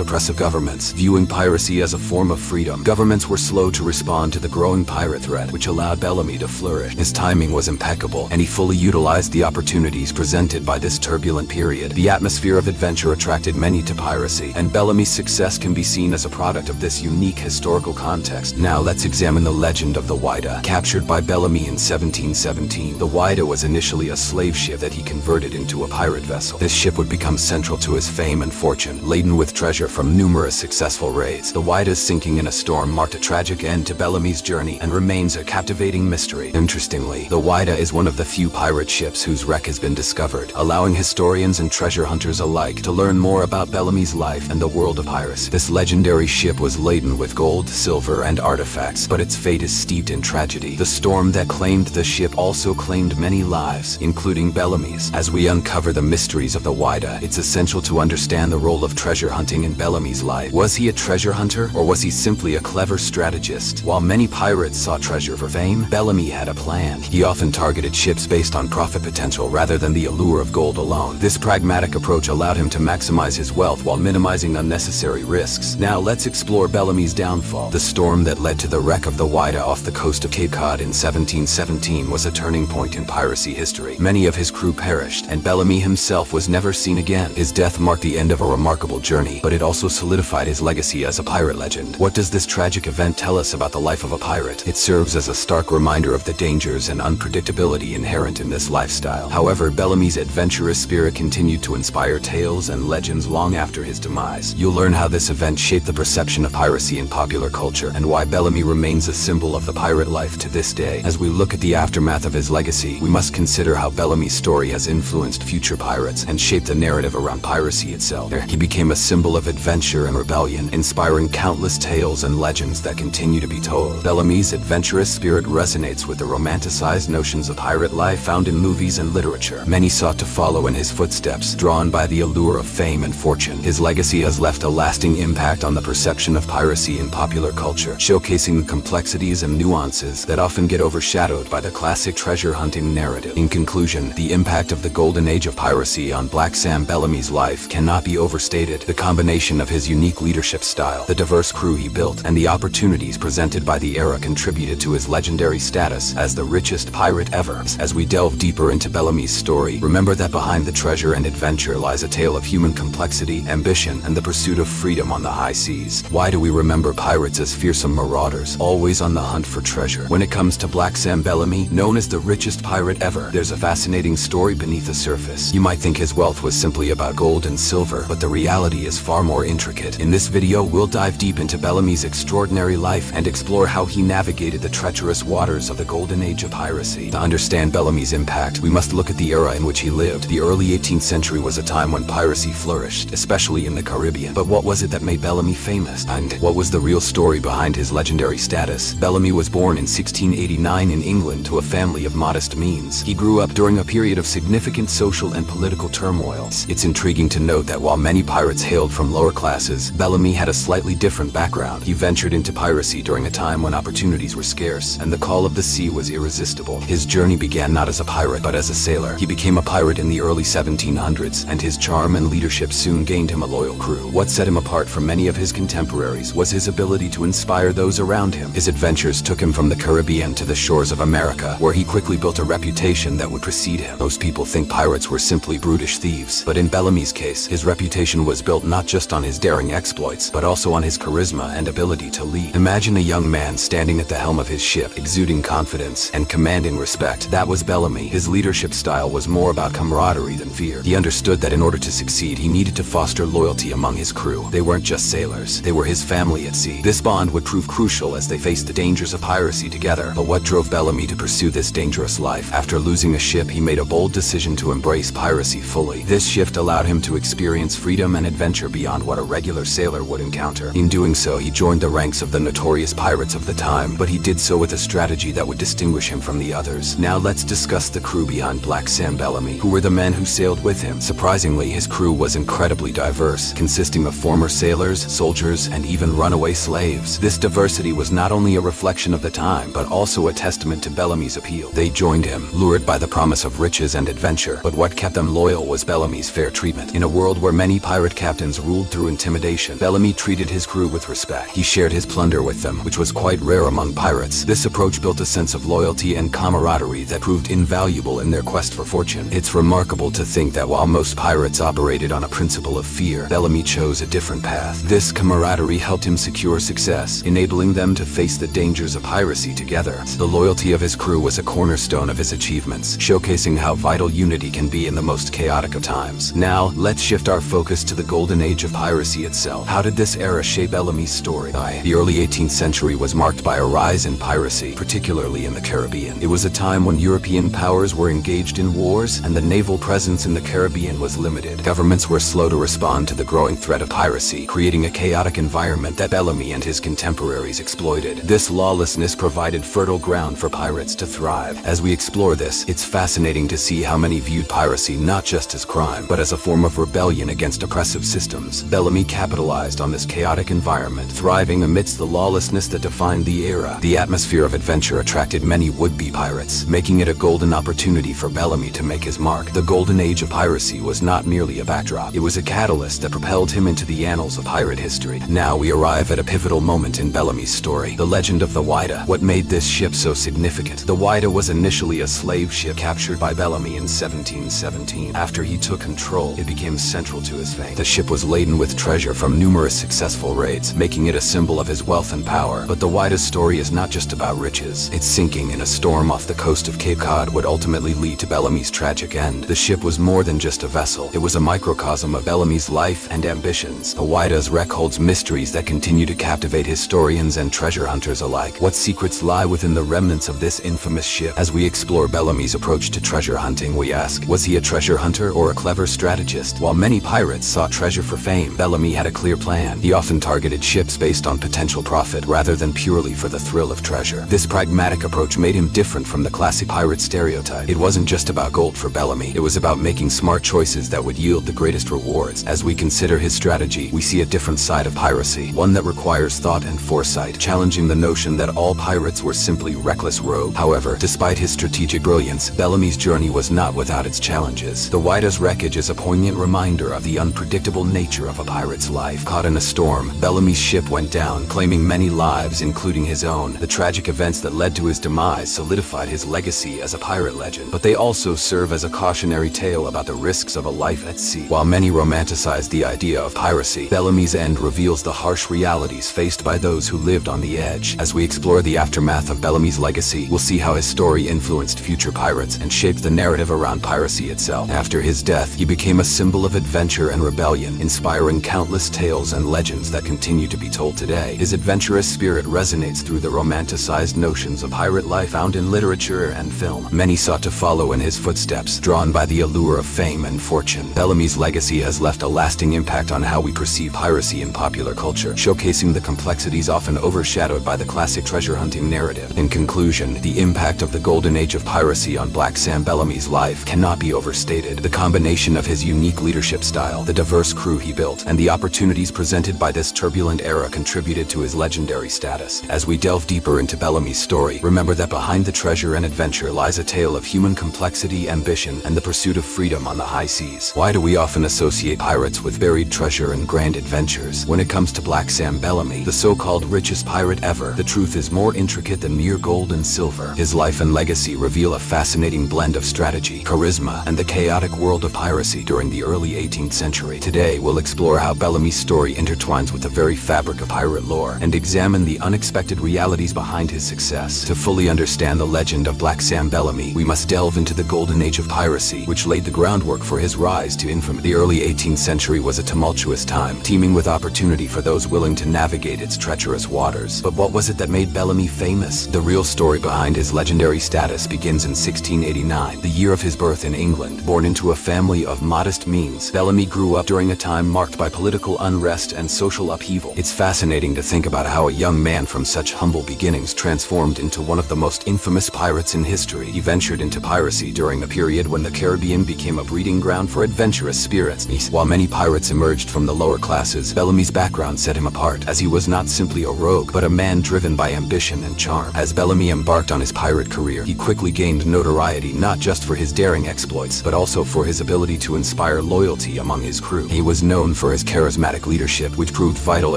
oppressive governments, viewing piracy as a form of freedom. Governments were slow to respond to the growing pirate threat, which allowed Bellamy to flourish. His timing was impeccable, and he fully utilized the opportunities presented by this turbulent period. The atmosphere of adventure attracted many to piracy, and Bellamy's success can be seen as a product of this unique historical context. Now let's examine the legend of the Whydah. Captured by Bellamy in 1717, the Whydah was initially a slave ship that he converted into a pirate vessel. This ship would become central to his fame and fortune, laden with treasure from numerous successful raids. The Whydah's sinking in a storm marked a tragic end to Bellamy's journey and remains a captivating mystery. Interestingly, the Whydah is one of the few pirate ships whose wreck has been discovered, allowing historians and treasure hunters alike to learn more about Bellamy's life and the world of piracy. This legendary legendary ship was laden with gold, silver, and artifacts, but its fate is steeped in tragedy. The storm that claimed the ship also claimed many lives, including Bellamy's. As we uncover the mysteries of the Whydah, it's essential to understand the role of treasure hunting in Bellamy's life. Was he a treasure hunter, or was he simply a clever strategist? While many pirates sought treasure for fame, Bellamy had a plan. He often targeted ships based on profit potential rather than the allure of gold alone. This pragmatic approach allowed him to maximize his wealth while minimizing unnecessary risks. Now let's explore Bellamy's downfall. The storm that led to the wreck of the Whydah off the coast of Cape Cod in 1717 was a turning point in piracy history. Many of his crew perished, and Bellamy himself was never seen again. His death marked the end of a remarkable journey, but it also solidified his legacy as a pirate legend. What does this tragic event tell us about the life of a pirate? It serves as a stark reminder of the dangers and unpredictability inherent in this lifestyle. However, Bellamy's adventurous spirit continued to inspire tales and legends long after his demise. You'll learn how this event shaped the perception of piracy in popular culture, and why Bellamy remains a symbol of the pirate life to this day. As we look at the aftermath of his legacy, we must consider how Bellamy's story has influenced future pirates and shaped the narrative around piracy itself. He became a symbol of adventure and rebellion, inspiring countless tales and legends that continue to be told. Bellamy's adventurous spirit resonates with the romanticized notions of pirate life found in movies and literature. Many sought to follow in his footsteps, drawn by the allure of fame and fortune. His legacy has left a lasting impact on the perception of piracy in popular culture, showcasing the complexities and nuances that often get overshadowed by the classic treasure hunting narrative. In conclusion, the impact of the Golden Age of Piracy on Black Sam Bellamy's life cannot be overstated. The combination of his unique leadership style, the diverse crew he built, and the opportunities presented by the era contributed to his legendary status as the richest pirate ever. As we delve deeper into Bellamy's story, remember that behind the treasure and adventure lies a tale of human complexity, ambition, and the pursuit of freedom on the high seas. Why do we remember pirates as fearsome marauders, always on the hunt for treasure? When it comes to Black Sam Bellamy, known as the richest pirate ever, there's a fascinating story beneath the surface. You might think his wealth was simply about gold and silver, but the reality is far more intricate. In this video, we'll dive deep into Bellamy's extraordinary life and explore how he navigated the treacherous waters of the Golden Age of Piracy. To understand Bellamy's impact, we must look at the era in which he lived. The early 18th century was a time when piracy flourished, especially in the Caribbean. But what was it that made Bellamy famous? And what was the real story behind his legendary status? Bellamy was born in 1689 in England to a family of modest means. He grew up during a period of significant social and political turmoil. It's intriguing to note that while many pirates hailed from lower classes, Bellamy had a slightly different background. He ventured into piracy during a time when opportunities were scarce, and the call of the sea was irresistible. His journey began not as a pirate, but as a sailor. He became a pirate in the early 1700s, and his charm and leadership soon gained him a loyal crew. What set him apart from many of his contemporaries was his ability to inspire those around him. His adventures took him from the Caribbean to the shores of America, where he quickly built a reputation that would precede him. Most people think pirates were simply brutish thieves, but in Bellamy's case, his reputation was built not just on his daring exploits, but also on his charisma and ability to lead. Imagine a young man standing at the helm of his ship, exuding confidence and commanding respect. That was Bellamy. His leadership style was more about camaraderie than fear. He understood that in order to succeed, he needed to foster loyalty among his crew. They weren't just sailors, they were his family at sea. This bond would prove crucial as they faced the dangers of piracy together. But what drove Bellamy to pursue this dangerous life? After losing a ship, he made a bold decision to embrace piracy fully. This shift allowed him to experience freedom and adventure beyond what a regular sailor would encounter. In doing so, he joined the ranks of the notorious pirates of the time, but he did so with a strategy that would distinguish him from the others. Now let's discuss the crew behind Black Sam Bellamy. Who were the men who sailed with him? Surprisingly, his crew was incredibly diverse, consisting of former sailors, soldiers, and even runaway slaves. This diversity was not only a reflection of the time, but also a testament to Bellamy's appeal. They joined him, lured by the promise of riches and adventure, but what kept them loyal was Bellamy's fair treatment. In a world where many pirate captains ruled through intimidation, Bellamy treated his crew with respect. He shared his plunder with them, which was quite rare among pirates. This approach built a sense of loyalty and camaraderie that proved invaluable in their quest for fortune. It's remarkable to think that while most pirates operated on a principle of fear, Bellamy chose a different path. This camaraderie helped him secure success, enabling them to face the dangers of piracy together. The loyalty of his crew was a cornerstone of his achievements, showcasing how vital unity can be in the most chaotic of times. Now, let's shift our focus to the Golden Age of Piracy itself. How did this era shape Bellamy's story? The early 18th century was marked by a rise in piracy, particularly in the Caribbean. It was a time when European powers were engaged in wars, and the naval presence in the Caribbean was limited. Governments were slow to respond to the growing threat of piracy, creating a chaotic environment that Bellamy and his contemporaries exploited. This lawlessness provided fertile ground for pirates to thrive. As we explore this, it's fascinating to see how many viewed piracy not just as crime, but as a form of rebellion against oppressive systems. Bellamy capitalized on this chaotic environment, thriving amidst the lawlessness that defined the era. The atmosphere of adventure attracted many would-be pirates, making it a golden opportunity for Bellamy to make his mark. The Golden Age of Piracy was not merely a backdrop. It was a catalyst that propelled him into the annals of pirate history. Now we arrive at a pivotal moment in Bellamy's story, the legend of the Whydah. What made this ship so significant? The Whydah was initially a slave ship captured by Bellamy in 1717. After he took control, it became central to his fame. The ship was laden with treasure from numerous successful raids, making it a symbol of his wealth and power. But the Whydah's story is not just about riches. Its sinking in a storm off the coast of Cape Cod would ultimately lead to Bellamy's tragic end. The ship was more than just a vessel. It was a microcosm of Bellamy's life and ambitions. The Whydah's wreck holds mysteries that continue to captivate historians and treasure hunters alike. What secrets lie within the remnants of this infamous ship? As we explore Bellamy's approach to treasure hunting, we ask, was he a treasure hunter or a clever strategist? While many pirates sought treasure for fame, Bellamy had a clear plan. He often targeted ships based on potential profit rather than purely for the thrill of treasure. This pragmatic approach made him different from the classic pirate stereotype. It wasn't just about gold for Bellamy. It was about making smart choices that would yield the greatest rewards. As we consider his strategy, we see a different side of piracy, one that requires thought and foresight, challenging the notion that all pirates were simply reckless rogues. However, despite his strategic brilliance, Bellamy's journey was not without its challenges. The Whydah's wreckage is a poignant reminder of the unpredictable nature of a pirate's life. Caught in a storm, Bellamy's ship went down, claiming many lives, including his own. The tragic events that led to his demise solidified his legacy as a pirate legend, but they also serve as a cautionary tale about the risks of a life at sea. While many romanticize the idea of piracy, Bellamy's end reveals the harsh realities faced by those who lived on the edge. As we explore the aftermath of Bellamy's legacy, we'll see how his story influenced future pirates and shaped the narrative around piracy itself. After his death, he became a symbol of adventure and rebellion, inspiring countless tales and legends that continue to be told today. His adventurous spirit resonates through the romanticized notions of pirate life found in literature and film. Many sought to follow in his footsteps, drawn by the allure of fame and fortune. Bellamy's legacy has left a lasting impact on how we perceive piracy in popular culture, showcasing the complexities often overshadowed by the classic treasure hunting narrative. In conclusion, the impact of the Golden Age of Piracy on Black Sam Bellamy's life cannot be overstated. The combination of his unique leadership style, the diverse crew he built, and the opportunities presented by this turbulent era contributed to his legendary status. As we delve deeper into Bellamy's story, remember that behind the treasure and adventure lies a tale of human complexity, ambition, and the pursuit of freedom on the high seas. Why do we often associate pirates with buried treasure and grand adventures? When it comes to Black Sam Bellamy, the so-called richest pirate ever, the truth is more intricate than mere gold and silver. His life and legacy reveal a fascinating blend of strategy, charisma, and the chaotic world of piracy during the early 18th century. Today, we'll explore how Bellamy's story intertwines with the very fabric of pirate lore and examine the unexpected realities behind his success. To fully understand the legend of Black Sam Bellamy, we must delve into the Golden Age of Piracy, which laid the groundwork for his rise to infamy. The early 18th century was a tumultuous time, teeming with opportunity for those willing to navigate its treacherous waters. But what was it that made Bellamy famous? The real story behind his legendary status begins in 1689, the year of his birth in England. Born into a family of modest means, Bellamy grew up during a time marked by political unrest and social upheaval. It's fascinating to think about how a young man from such humble beginnings transformed into one of the most infamous pirates in history. He ventured into piracy during a period when the Caribbean became a breeding ground for adventurous spirits. While many pirates emerged from the lower classes, Bellamy's background set him apart, as he was not simply a rogue, but a man driven by ambition and charm. As Bellamy embarked on his pirate career, he quickly gained notoriety not just for his daring exploits, but also for his ability to inspire loyalty among his crew. He was known for his charismatic leadership, which proved vital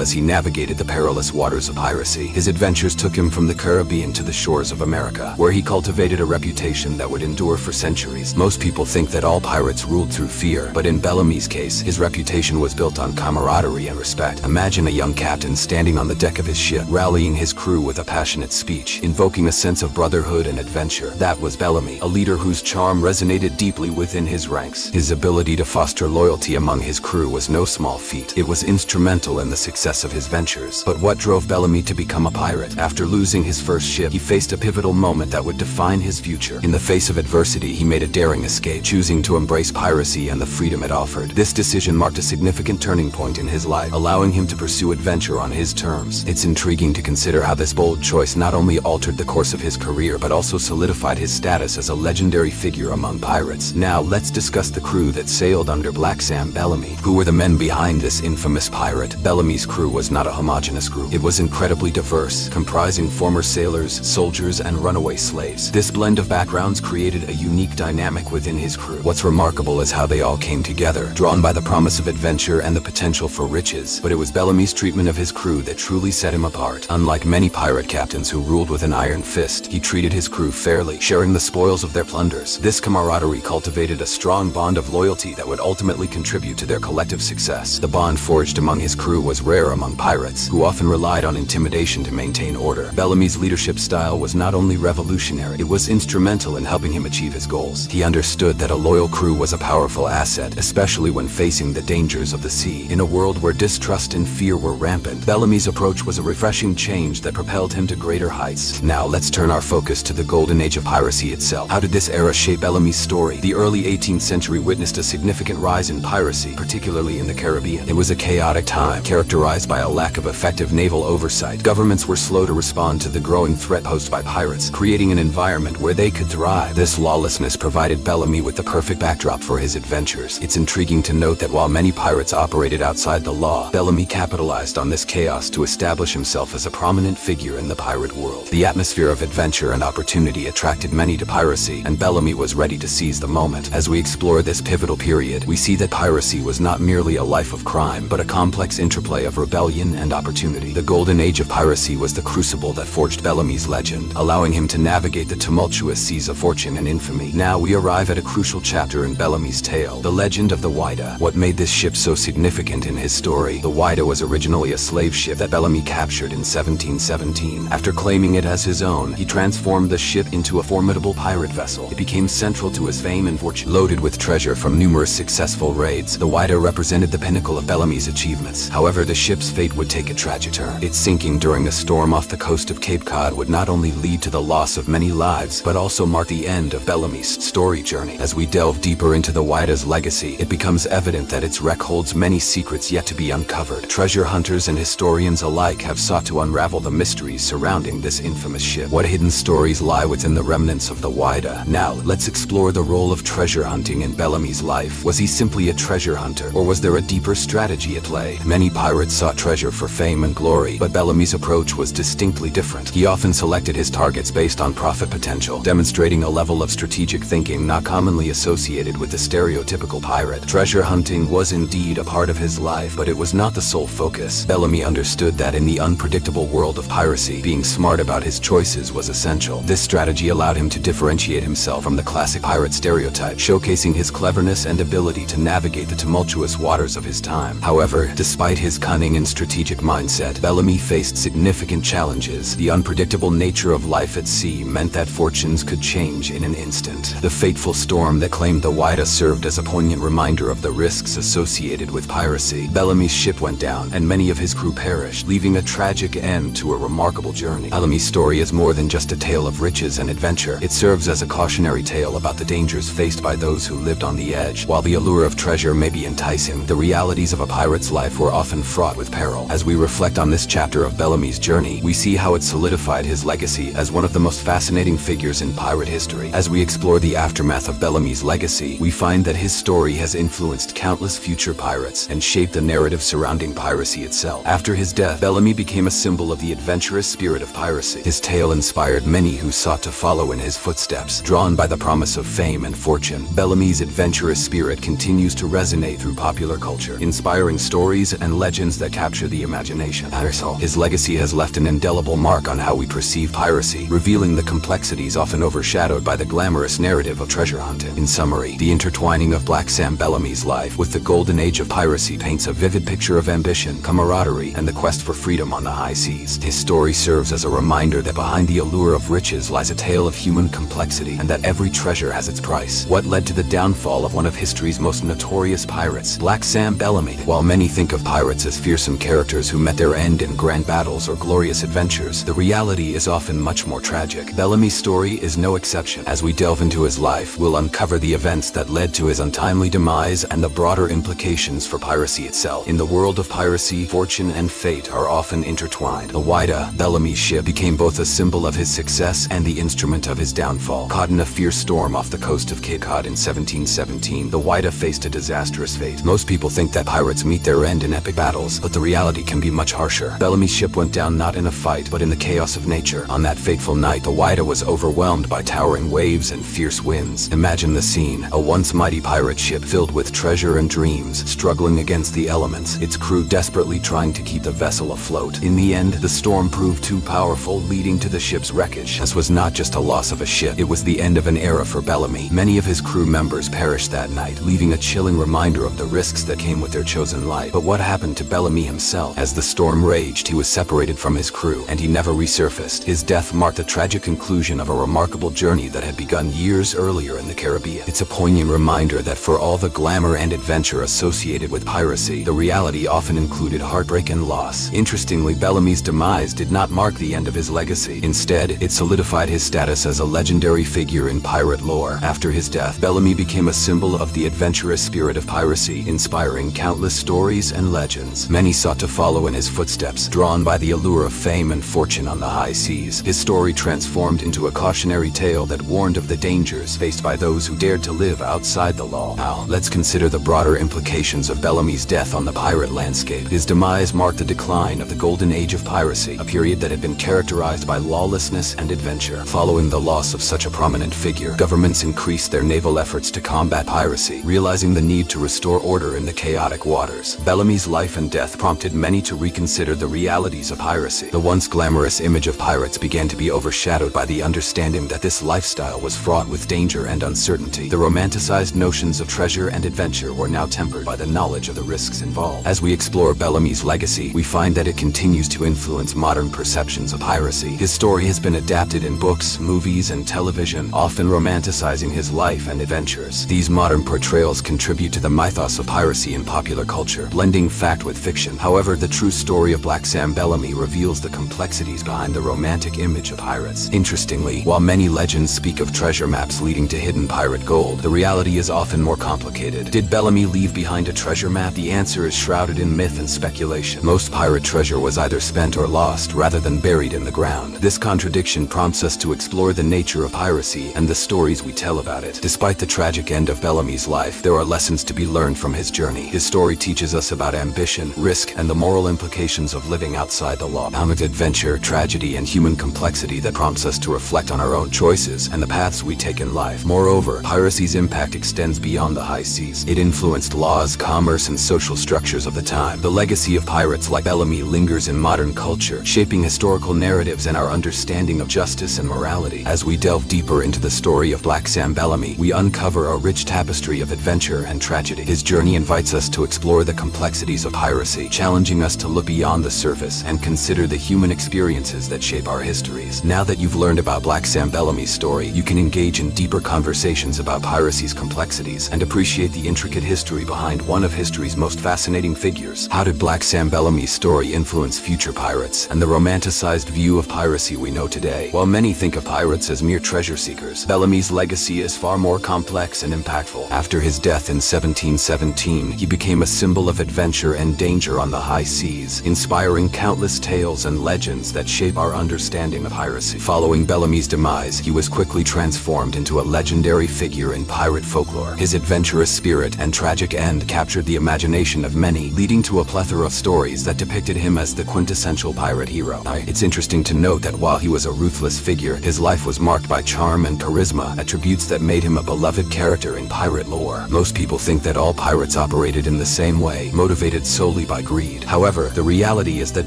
as he navigated the perilous waters of piracy. His adventures took him from the Caribbean to the shores of America, where he cultivated a reputation that would endure for centuries. Most people think that all pirates ruled through fear, but in Bellamy's case, his reputation was built on camaraderie and respect. Imagine a young captain standing on the deck of his ship, rallying his crew with a passionate speech, invoking a sense of brotherhood and adventure. That was Bellamy, a leader whose charm resonated deeply within his ranks. His ability to foster loyalty among his crew was no small feat. It was instrumental in the success of his ventures. But what drove Bellamy to become a pirate? After losing his first ship, he faced a pivotal moment that would define his future. In the face of adversity, he made a daring escape, choosing to embrace piracy and the freedom it offered. This decision marked a significant turning point in his life, side, allowing him to pursue adventure on his terms. It's intriguing to consider how this bold choice not only altered the course of his career but also solidified his status as a legendary figure among pirates. Now let's discuss the crew that sailed under Black Sam Bellamy. Who were the men behind this infamous pirate? Bellamy's crew was not a homogeneous group. It was incredibly diverse, comprising former sailors, soldiers, and runaway slaves. This blend of backgrounds created a unique dynamic within his crew. What's remarkable is how they all came together, drawn by the promise of adventure and the potential for riches. But it was Bellamy's treatment of his crew that truly set him apart. Unlike many pirate captains who ruled with an iron fist, he treated his crew fairly, sharing the spoils of their plunders. This camaraderie cultivated a strong bond of loyalty that would ultimately contribute to their collective success. The bond forged among his crew was rare among pirates, who often relied on intimidation to maintain order. Bellamy's leadership style was not only revolutionary, it was instrumental in helping him achieve his goals. He understood that a loyal crew was a powerful asset, especially when facing the dangers of the sea. In a world where distrust and fear were rampant, Bellamy's approach was a refreshing change that propelled him to greater heights. Now let's turn our focus to the Golden Age of Piracy itself. How did this era shape Bellamy's story? The early 18th century witnessed a significant rise in piracy, particularly in the Caribbean. It was a chaotic time, characterized by a lack of effective naval oversight. Governments were slow to respond to the growing threat posed by pirates, creating an environment where they could thrive. This lawlessness provided Bellamy with the perfect backdrop for his adventures. It's intriguing to note that while many pirates operated outside the law, Bellamy capitalized on this chaos to establish himself as a prominent figure in the pirate world. The atmosphere of adventure and opportunity attracted many to piracy, and Bellamy was ready to seize the moment. As we explore this pivotal period, we see that piracy was not merely a life of crime, but a complex interplay of rebellion and opportunity. The Golden Age of Piracy was the crucible that forged Bellamy's legend, allowing him to navigate the tumultuous seas of fortune and infamy. Now we arrive at a crucial chapter in Bellamy's tale, the legend of the Whydah. What made this ship so significant in his story? The Whydah was originally a slave ship that Bellamy captured in 1717. After claiming it as his own, he transformed the ship into a formidable pirate vessel. It became central to his fame and fortune. Loaded with treasure from numerous successful raids, the Whydah represented the pinnacle of Bellamy's achievements. However, the ship's fate would take a tragic turn. Its sinking during a storm off the coast of Cape Cod would not only lead to the loss of many lives, but also mark the end of Bellamy's story journey. As we delve deeper into the Whydah's legacy, it becomes evident that its wreck holds many secrets yet to be uncovered. Treasure hunters and historians alike have sought to unravel the mysteries surrounding this infamous ship. What hidden stories lie within the remnants of the Whydah? Now, let's explore the role of treasure hunting in Bellamy's life. Was he simply a treasure hunter, or was there a deeper strategy at play? Many pirates sought treasure for fame and glory, but Bellamy's approach was distinctly different. He often selected his targets based on profit potential, demonstrating a level of strategic thinking not commonly associated with the stereotypical pirate. Treasure hunting was indeed a part of his life, but it was not the sole focus. Bellamy understood that in the unpredictable world of piracy, being smart about his choices was essential. This strategy allowed him to differentiate himself from the classic pirate stereotype, showcasing his cleverness and ability to navigate the tumultuous waters of his time. However, despite his cunning and strategic mindset, Bellamy faced significant challenges. The unpredictable nature of life at sea meant that fortunes could change in an instant. The fateful storm that claimed the Whydah served as a poignant reminder of the risks associated with piracy. Bellamy's ship went down, and many of his crew perished, leaving a tragic end to a remarkable journey. Bellamy's story is more than just a tale of riches and adventure. It serves as a cautionary tale about the dangers faced by those who lived on the edge. While the allure of treasure may be enticing, the realities of a pirate's life were often fraught with peril. As we reflect on this chapter of Bellamy's journey, we see how it solidified his legacy as one of the most fascinating figures in pirate history. As we explore the aftermath of Bellamy's legacy, we find that his story has influenced countless future pirates and shaped the narrative surrounding piracy itself. After his death, Bellamy became a symbol of the adventurous spirit of piracy. His tale inspired many who sought to follow in his footsteps. Drawn by the promise of fame and fortune, Bellamy's adventurous spirit continues to resonate through popular culture, inspiring stories and legends that capture the imagination. His legacy has left an indelible mark on how we perceive piracy, revealing the complexities often overshadowed by the glamorous narrative of treasure hunting. In summary, the intertwining of Black Sam Bellamy's life with the Golden Age of Piracy paints a vivid picture of ambition, camaraderie, and the quest for freedom on the high seas. His story serves as a reminder that behind the allure of riches lies a tale of human complexity, and that every treasure has its price. What led to the downfall of one of history's most notorious pirates, Black Sam Bellamy? While many think of pirates as fearsome characters who met their end in grand battles or glorious adventures, the reality is often much more tragic. Bellamy's story is no exception. As we delve into his life, we'll uncover the events that led to his untimely demise and the broader implications for piracy itself. In the world of piracy, fortune and fate are often intertwined. The Wida, Bellamy's ship, became both a symbol of his success and the instrument of his downfall. Caught in a fierce storm off the coast of Cape Cod in 1717, the Wida faced a disastrous fate. Most people think that pirates meet their end in epic battles, but the reality can be much harsher. Bellamy's ship went down not in a fight, but in the chaos of nature. On that fateful night, the Wida was overwhelmed by towering waves and fierce winds. Imagine the scene: a once mighty pirate ship filled with treasure and dreams, struggling against the elements, its crew desperately trying to keep the vessel afloat. In the end, the storm proved too powerful, leading to the ship's wreckage. This was not just a loss of a ship, it was the end of an era for Bellamy. Many of his crew members perished that night, leaving a chilling reminder of the risks that came with their chosen life. But what happened to Bellamy himself? As the storm raged, he was separated from his crew, and he never resurfaced. His death marked the tragic conclusion of a remarkable journey that had begun years earlier in the Caribbean. It's a poignant reminder that for all the glamour and adventure associated with piracy, the reality often included heartbreak and loss. Interestingly, Bellamy's demise did not mark the end of his legacy. Instead, it solidified his status as a legendary figure in pirate lore. After his death, Bellamy became a symbol of the adventurous spirit of piracy, inspiring countless stories and legends. Many sought to follow in his footsteps, drawn by the allure of fame and fortune on the high seas. His story transformed into a cautionary tale that warned of the dangers faced by those who dared to live outside the law. Now, let's consider the broader implications of Bellamy's death on the pirate landscape. His demise marked the decline of the Golden Age of Piracy, a period that had been characterized by lawlessness and adventure. Following the loss of such a prominent figure, governments increased their naval efforts to combat piracy, realizing the need to restore order in the chaotic waters. Bellamy's life and death prompted many to reconsider the realities of piracy. The once glamorous image of pirates began to be overshadowed by the understanding that this lifestyle was fraught with danger and uncertainty. The romanticized notions of treasure and adventure were now tempered by the knowledge of the risks involved. As we explore Bellamy's legacy, we find that it continues to influence modern perceptions of piracy. His story has been adapted in books, movies, and television, often romanticizing his life and adventures. These modern portrayals contribute to the mythos of piracy in popular culture, blending fact with fiction. However, the true story of Black Sam Bellamy reveals the complexities behind the romantic image of pirates. Interestingly, while many legends speak of treasure maps leading to hidden pirate gold, the reality is often more complicated. Did Bellamy leave behind a treasure map? The answer is shrouded in myth and speculation. Most pirate treasure was either spent or lost, rather than buried in the ground. This contradiction prompts us to explore the nature of piracy and the stories we tell about it. Despite the tragic end of Bellamy's life, there are lessons to be learned from his journey. His story teaches us about ambition, risk, and the moral implications of living outside the law. Amid adventure, tragedy, and human complexity that prompts us to reflect on our own choices and the paths we take in life. Moreover, piracy's impact extends beyond the high seas. It influenced laws, commerce, and social structures of the time. The legacy of pirates like Bellamy lingers in modern culture, shaping historical narratives and our understanding of justice and morality. As we delve deeper into the story of Black Sam Bellamy, we uncover a rich tapestry of adventure and tragedy. His journey invites us to explore the complexities of piracy, challenging us to look beyond the surface and consider the human experiences that shape our histories. Now that you've learned about Black Sam Bellamy's story, you can engage in deeper conversations about piracy's complexities and appreciate the intricate history behind one of history's most fascinating figures. How did Black Sam Bellamy's story influence future pirates and the romanticized view of piracy we know today? While many think of pirates as mere treasure seekers, Bellamy's legacy is far more complex and impactful. After his death in 1717, he became a symbol of adventure and danger on the high seas, inspiring countless tales and legends that shape our understanding of piracy. Following Bellamy's demise, he was quickly transformed into a legendary figure in pirate folklore. His adventurous spirit and tragic end captured the imagination of many, leading to a plethora of stories that depicted him as the quintessential pirate hero. It's interesting to note that while he was a ruthless figure, his life was marked by charm and charisma, attributes that made him a beloved character in pirate lore. Most people think that all pirates operated in the same way, motivated solely by greed. However, the reality is that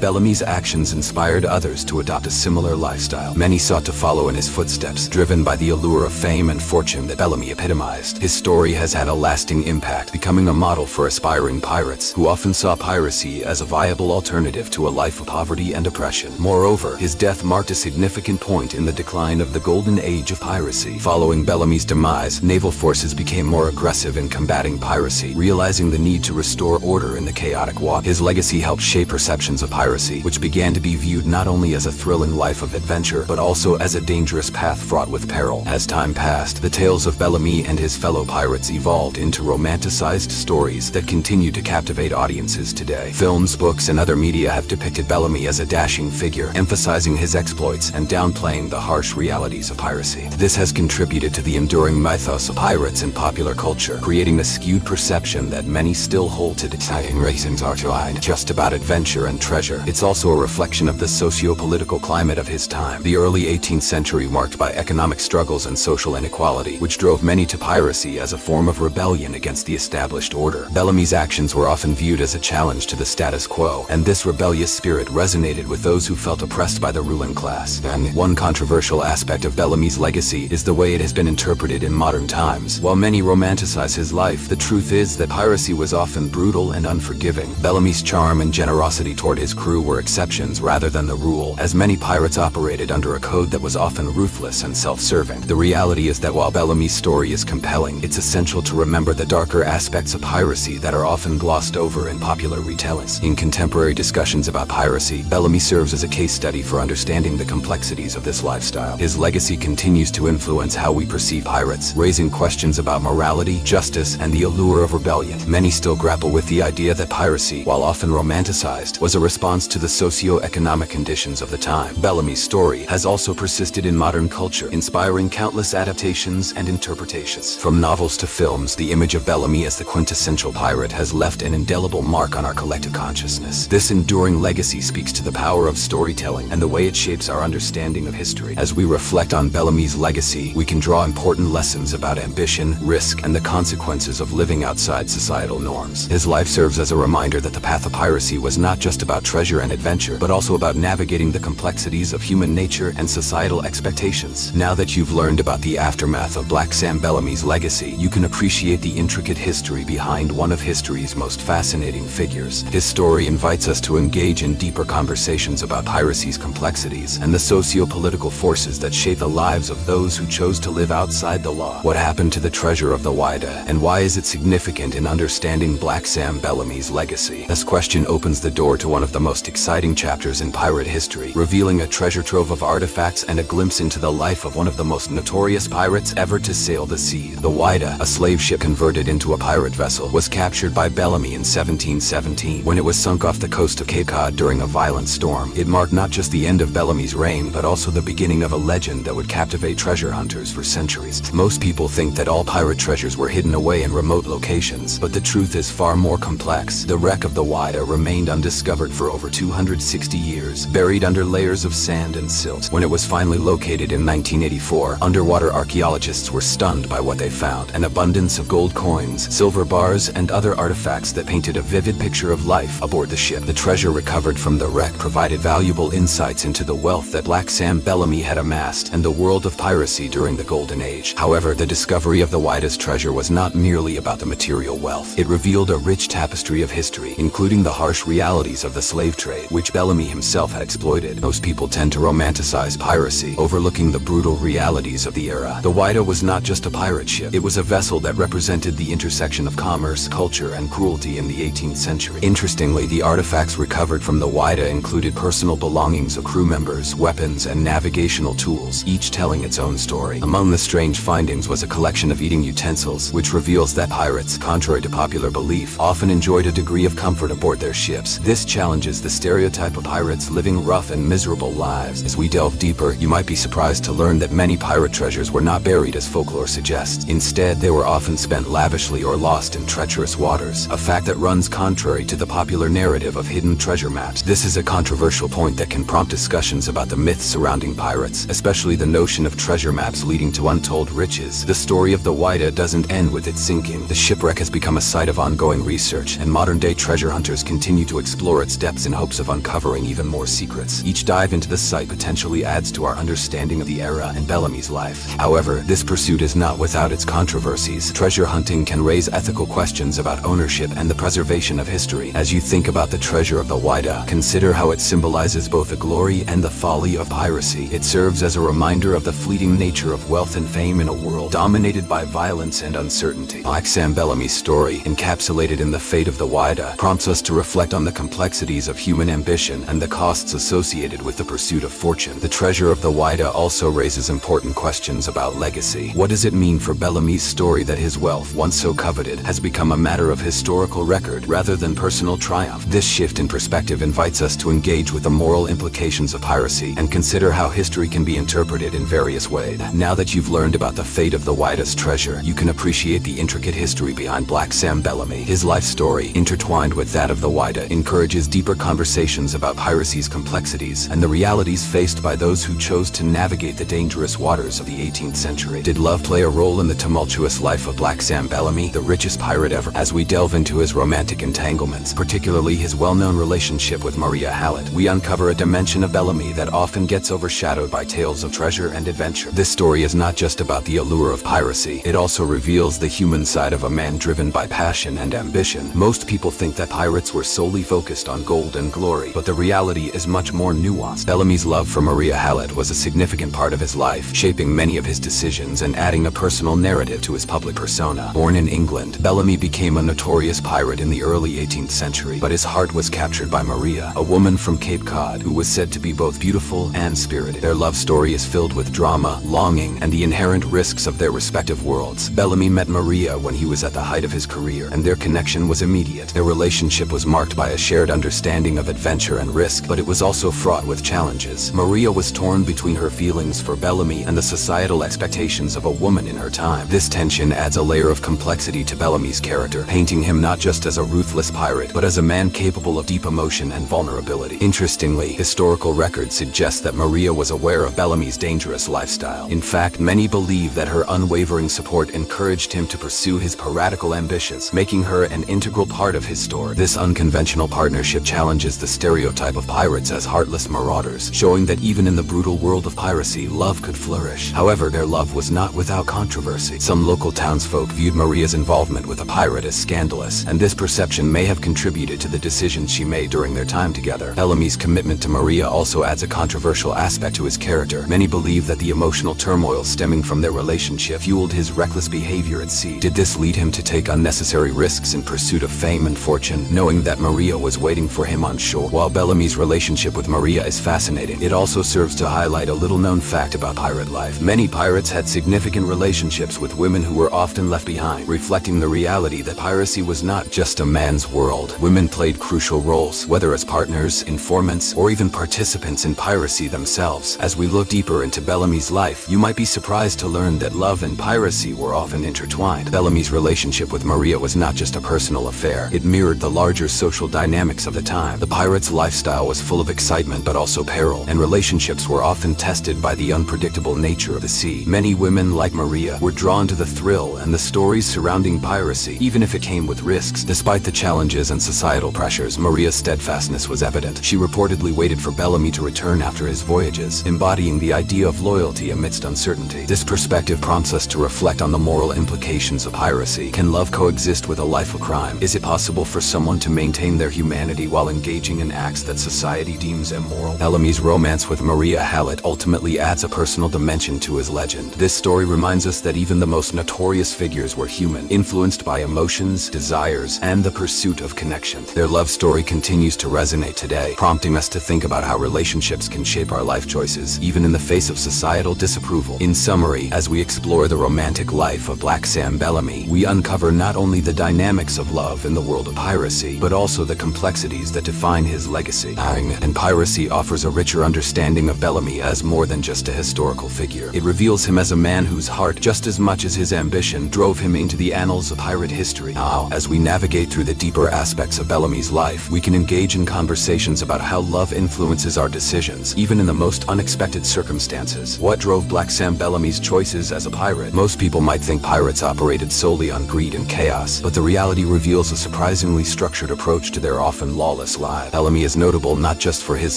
Bellamy's actions inspired others to adopt a similar lifestyle. Many sought to follow in his footsteps, driven by the allure of fame and fortune that Bellamy epitomized. His story has had a lasting impact, becoming a model for aspiring pirates who often saw piracy as a viable alternative to a life of poverty and oppression. Moreover, his death marked a significant point in the decline of the Golden Age of Piracy. Following Bellamy's demise, naval forces became more aggressive in combating piracy, realizing the need to restore order in the chaotic water. His legacy helped shape perceptions of piracy, which began to be viewed not only as a thrilling life of adventure, but also as a dangerous path fraught with peril. As time passed, the tales of Bellamy and his fellow pirates evolved into romanticized stories that continue to captivate captivate audiences today. Films, books, and other media have depicted Bellamy as a dashing figure, emphasizing his exploits and downplaying the harsh realities of piracy. This has contributed to the enduring mythos of pirates in popular culture, creating a skewed perception that many still hold today. Racing's aren't just about adventure and treasure. It's also a reflection of the socio-political climate of his time. The early 18th century marked by economic struggles and social inequality, which drove many to piracy as a form of rebellion against the established order. Bellamy's actions were often viewed as a challenge to the status quo, and this rebellious spirit resonated with those who felt oppressed by the ruling class. And one controversial aspect of Bellamy's legacy is the way it has been interpreted in modern times. While many romanticize his life, the truth is that piracy was often brutal and unforgiving. Bellamy's charm and generosity toward his crew were exceptions rather than the rule, as many pirates operated under a code that was often ruthless and self-serving. The reality is that while Bellamy's story is compelling, it's essential to remember the darker aspects of piracy that are often glossed over in popular retellings. In contemporary discussions about piracy, Bellamy serves as a case study for understanding the complexities of this lifestyle. His legacy continues to influence how we perceive pirates, raising questions about morality, justice, and the allure of rebellion. Many still grapple with the idea that piracy, while often romanticized, was a response to the socio-economic conditions of the time. Bellamy's story has also persisted in modern culture, inspiring countless adaptations and interpretations. From novels to films, the image of Bellamy as the quintessential pirate has left an indelible mark on our collective consciousness. This enduring legacy speaks to the power of storytelling and the way it shapes our understanding of history. As we reflect on Bellamy's legacy, we can draw important lessons about ambition, risk, and the consequences of living outside societal norms. His life serves as a reminder that the path of piracy was not just about treasure and adventure, but also about navigating the complexities of human nature and societal expectations. Now that you've learned about the aftermath of Black Sam Bellamy's legacy, you can appreciate the intricate history behind one of history's most fascinating figures. His story invites us to engage in deeper conversations about piracy's complexities and the socio-political forces that shape the lives of those who chose to live outside the law. What happened to the treasure of the Whydah, and why is it significant in understanding Black Sam Bellamy's legacy? This question opens the door to one of the most exciting chapters in pirate history, revealing a treasure trove of artifacts and a glimpse into the life of one of the most notorious pirates ever to sail the sea. The Whydah, a slave ship converted into a pirate vessel, was captured by Bellamy in 1717 when it was sunk off the coast of Cape Cod during a violent storm. It marked not just the end of Bellamy's reign, but also the beginning of a legend that would captivate treasure hunters for centuries. Most people think that all pirate treasures were hidden away in remote locations, but the truth is far more complex. The wreck of the Whydah remained undiscovered for over 260 years, buried under layers of sand and silt. When it was finally located in 1984, underwater archaeologists were stunned by what they found: an abundance of gold coins, silver bars, and other artifacts that painted a vivid picture of life aboard the ship. The treasure recovered from the wreck provided valuable insights into the wealth that Black Sam Bellamy had amassed and the world of piracy during the Golden Age. However, the discovery of the Whydah's treasure was not merely about the material wealth. It revealed a rich tapestry of history, including the harsh realities of the slave trade, which Bellamy himself had exploited. Most people tend to romanticize piracy, overlooking the brutal realities of the era. The Whydah was not just a pirate ship. It was a vessel that represented the intersection of commerce, culture, and cruelty in the 18th century. Interestingly, the artifacts recovered from the Whydah included personal belongings of crew members, weapons, and navigational tools, each telling its own story. Among the strange findings was a collection of eating utensils, which reveals that pirates, contrary to popular belief, often enjoyed a degree of comfort aboard their ships. This challenges the stereotype of pirates living rough and miserable lives. As we delve deeper, you might be surprised to learn that many pirate treasures were not buried as folklore suggests. Instead, they were often spent lavishly or lost in treacherous waters, a fact that runs contrary to the popular narrative of hidden treasure maps. This is a controversial point that can prompt discussions about the myths surrounding pirates, especially the notion of treasure maps leading to untold riches. The story of the Whydah doesn't end with its sinking. The shipwreck has become a site of ongoing research, and modern-day treasure hunters continue to explore its depths in hopes of uncovering even more secrets. Each dive into the site potentially adds to our understanding of the era and Bellamy's life. However, this pursuit is not without its controversies. Treasure hunting can raise ethical questions about ownership and the preservation of history. As you think about the treasure of the Whydah, consider how it symbolizes both the glory and the folly of piracy. It serves as a reminder of the fleeting nature of wealth and fame in a world dominated by violence and uncertainty. Black Sam Bellamy's story, encapsulated in the fate of the Whydah, prompts us to reflect on the complexities of human ambition and the costs associated with the pursuit of fortune. The treasure of the Whydah also raises important questions about legacy. What does it mean for Bellamy's story that his wealth, once so coveted, has become a matter of historical historical record rather than personal triumph. This shift in perspective invites us to engage with the moral implications of piracy and consider how history can be interpreted in various ways. Now that you've learned about the fate of the widest treasure, you can appreciate the intricate history behind Black Sam Bellamy. His life story, intertwined with that of the Wida, encourages deeper conversations about piracy's complexities and the realities faced by those who chose to navigate the dangerous waters of the 18th century. Did love play a role in the tumultuous life of Black Sam Bellamy, the richest pirate ever? As we delve into his romantic entanglements, particularly his well-known relationship with Maria Hallett, we uncover a dimension of Bellamy that often gets overshadowed by tales of treasure and adventure. This story is not just about the allure of piracy, it also reveals the human side of a man driven by passion and ambition. Most people think that pirates were solely focused on gold and glory, but the reality is much more nuanced. Bellamy's love for Maria Hallett was a significant part of his life, shaping many of his decisions and adding a personal narrative to his public persona. Born in England, Bellamy became a notorious pirate in the early 18th century, but his heart was captured by Maria, a woman from Cape Cod who was said to be both beautiful and spirited. Their love story is filled with drama, longing, and the inherent risks of their respective worlds. Bellamy met Maria when he was at the height of his career, and their connection was immediate. Their relationship was marked by a shared understanding of adventure and risk, but it was also fraught with challenges. Maria was torn between her feelings for Bellamy and the societal expectations of a woman in her time. This tension adds a layer of complexity to Bellamy's character, painting him not just as a ruthless pirate, but as a man capable of deep emotion and vulnerability. Interestingly, historical records suggest that Maria was aware of Bellamy's dangerous lifestyle. In fact, many believe that her unwavering support encouraged him to pursue his piratical ambitions, making her an integral part of his story. This unconventional partnership challenges the stereotype of pirates as heartless marauders, showing that even in the brutal world of piracy, love could flourish. However, their love was not without controversy. Some local townsfolk viewed Maria's involvement with a pirate as scandalous, and this perception may have contributed to the decisions she made during their time together. Bellamy's commitment to Maria also adds a controversial aspect to his character. Many believe that the emotional turmoil stemming from their relationship fueled his reckless behavior at sea. Did this lead him to take unnecessary risks in pursuit of fame and fortune, knowing that Maria was waiting for him on shore? While Bellamy's relationship with Maria is fascinating, it also serves to highlight a little-known fact about pirate life. Many pirates had significant relationships with women who were often left behind, reflecting the reality that piracy was not just a man's world. Women played crucial roles, whether as partners, informants, or even participants in piracy themselves. As we look deeper into Bellamy's life, you might be surprised to learn that love and piracy were often intertwined. Bellamy's relationship with Maria was not just a personal affair, it mirrored the larger social dynamics of the time. The pirate's lifestyle was full of excitement but also peril, and relationships were often tested by the unpredictable nature of the sea. Many women, like Maria, were drawn to the thrill and the stories surrounding piracy, even if it came with risks. Despite the challenges and societal pressures, Maria's steadfastness was evident. She reportedly waited for Bellamy to return after his voyages, embodying the idea of loyalty amidst uncertainty. This perspective prompts us to reflect on the moral implications of piracy. Can love coexist with a life of crime? Is it possible for someone to maintain their humanity while engaging in acts that society deems immoral? Bellamy's romance with Maria Hallett ultimately adds a personal dimension to his legend. This story reminds us that even the most notorious figures were human, influenced by emotions, desires, and the pursuit of connection. Their love story continues to resonate today, prompting us to think about how relationships can shape our life choices, even in the face of societal disapproval. In summary, as we explore the romantic life of Black Sam Bellamy, we uncover not only the dynamics of love in the world of piracy, but also the complexities that define his legacy. And piracy offers a richer understanding of Bellamy as more than just a historical figure. It reveals him as a man whose heart, just as much as his ambition, drove him into the annals of pirate history. Now, as we navigate through the deeper aspects of Bellamy's life, we can engage in conversations about how love influences our decisions, even in the most unexpected circumstances. What drove Black Sam Bellamy's choices as a pirate? Most people might think pirates operated solely on greed and chaos, but the reality reveals a surprisingly structured approach to their often lawless lives. Bellamy is notable not just for his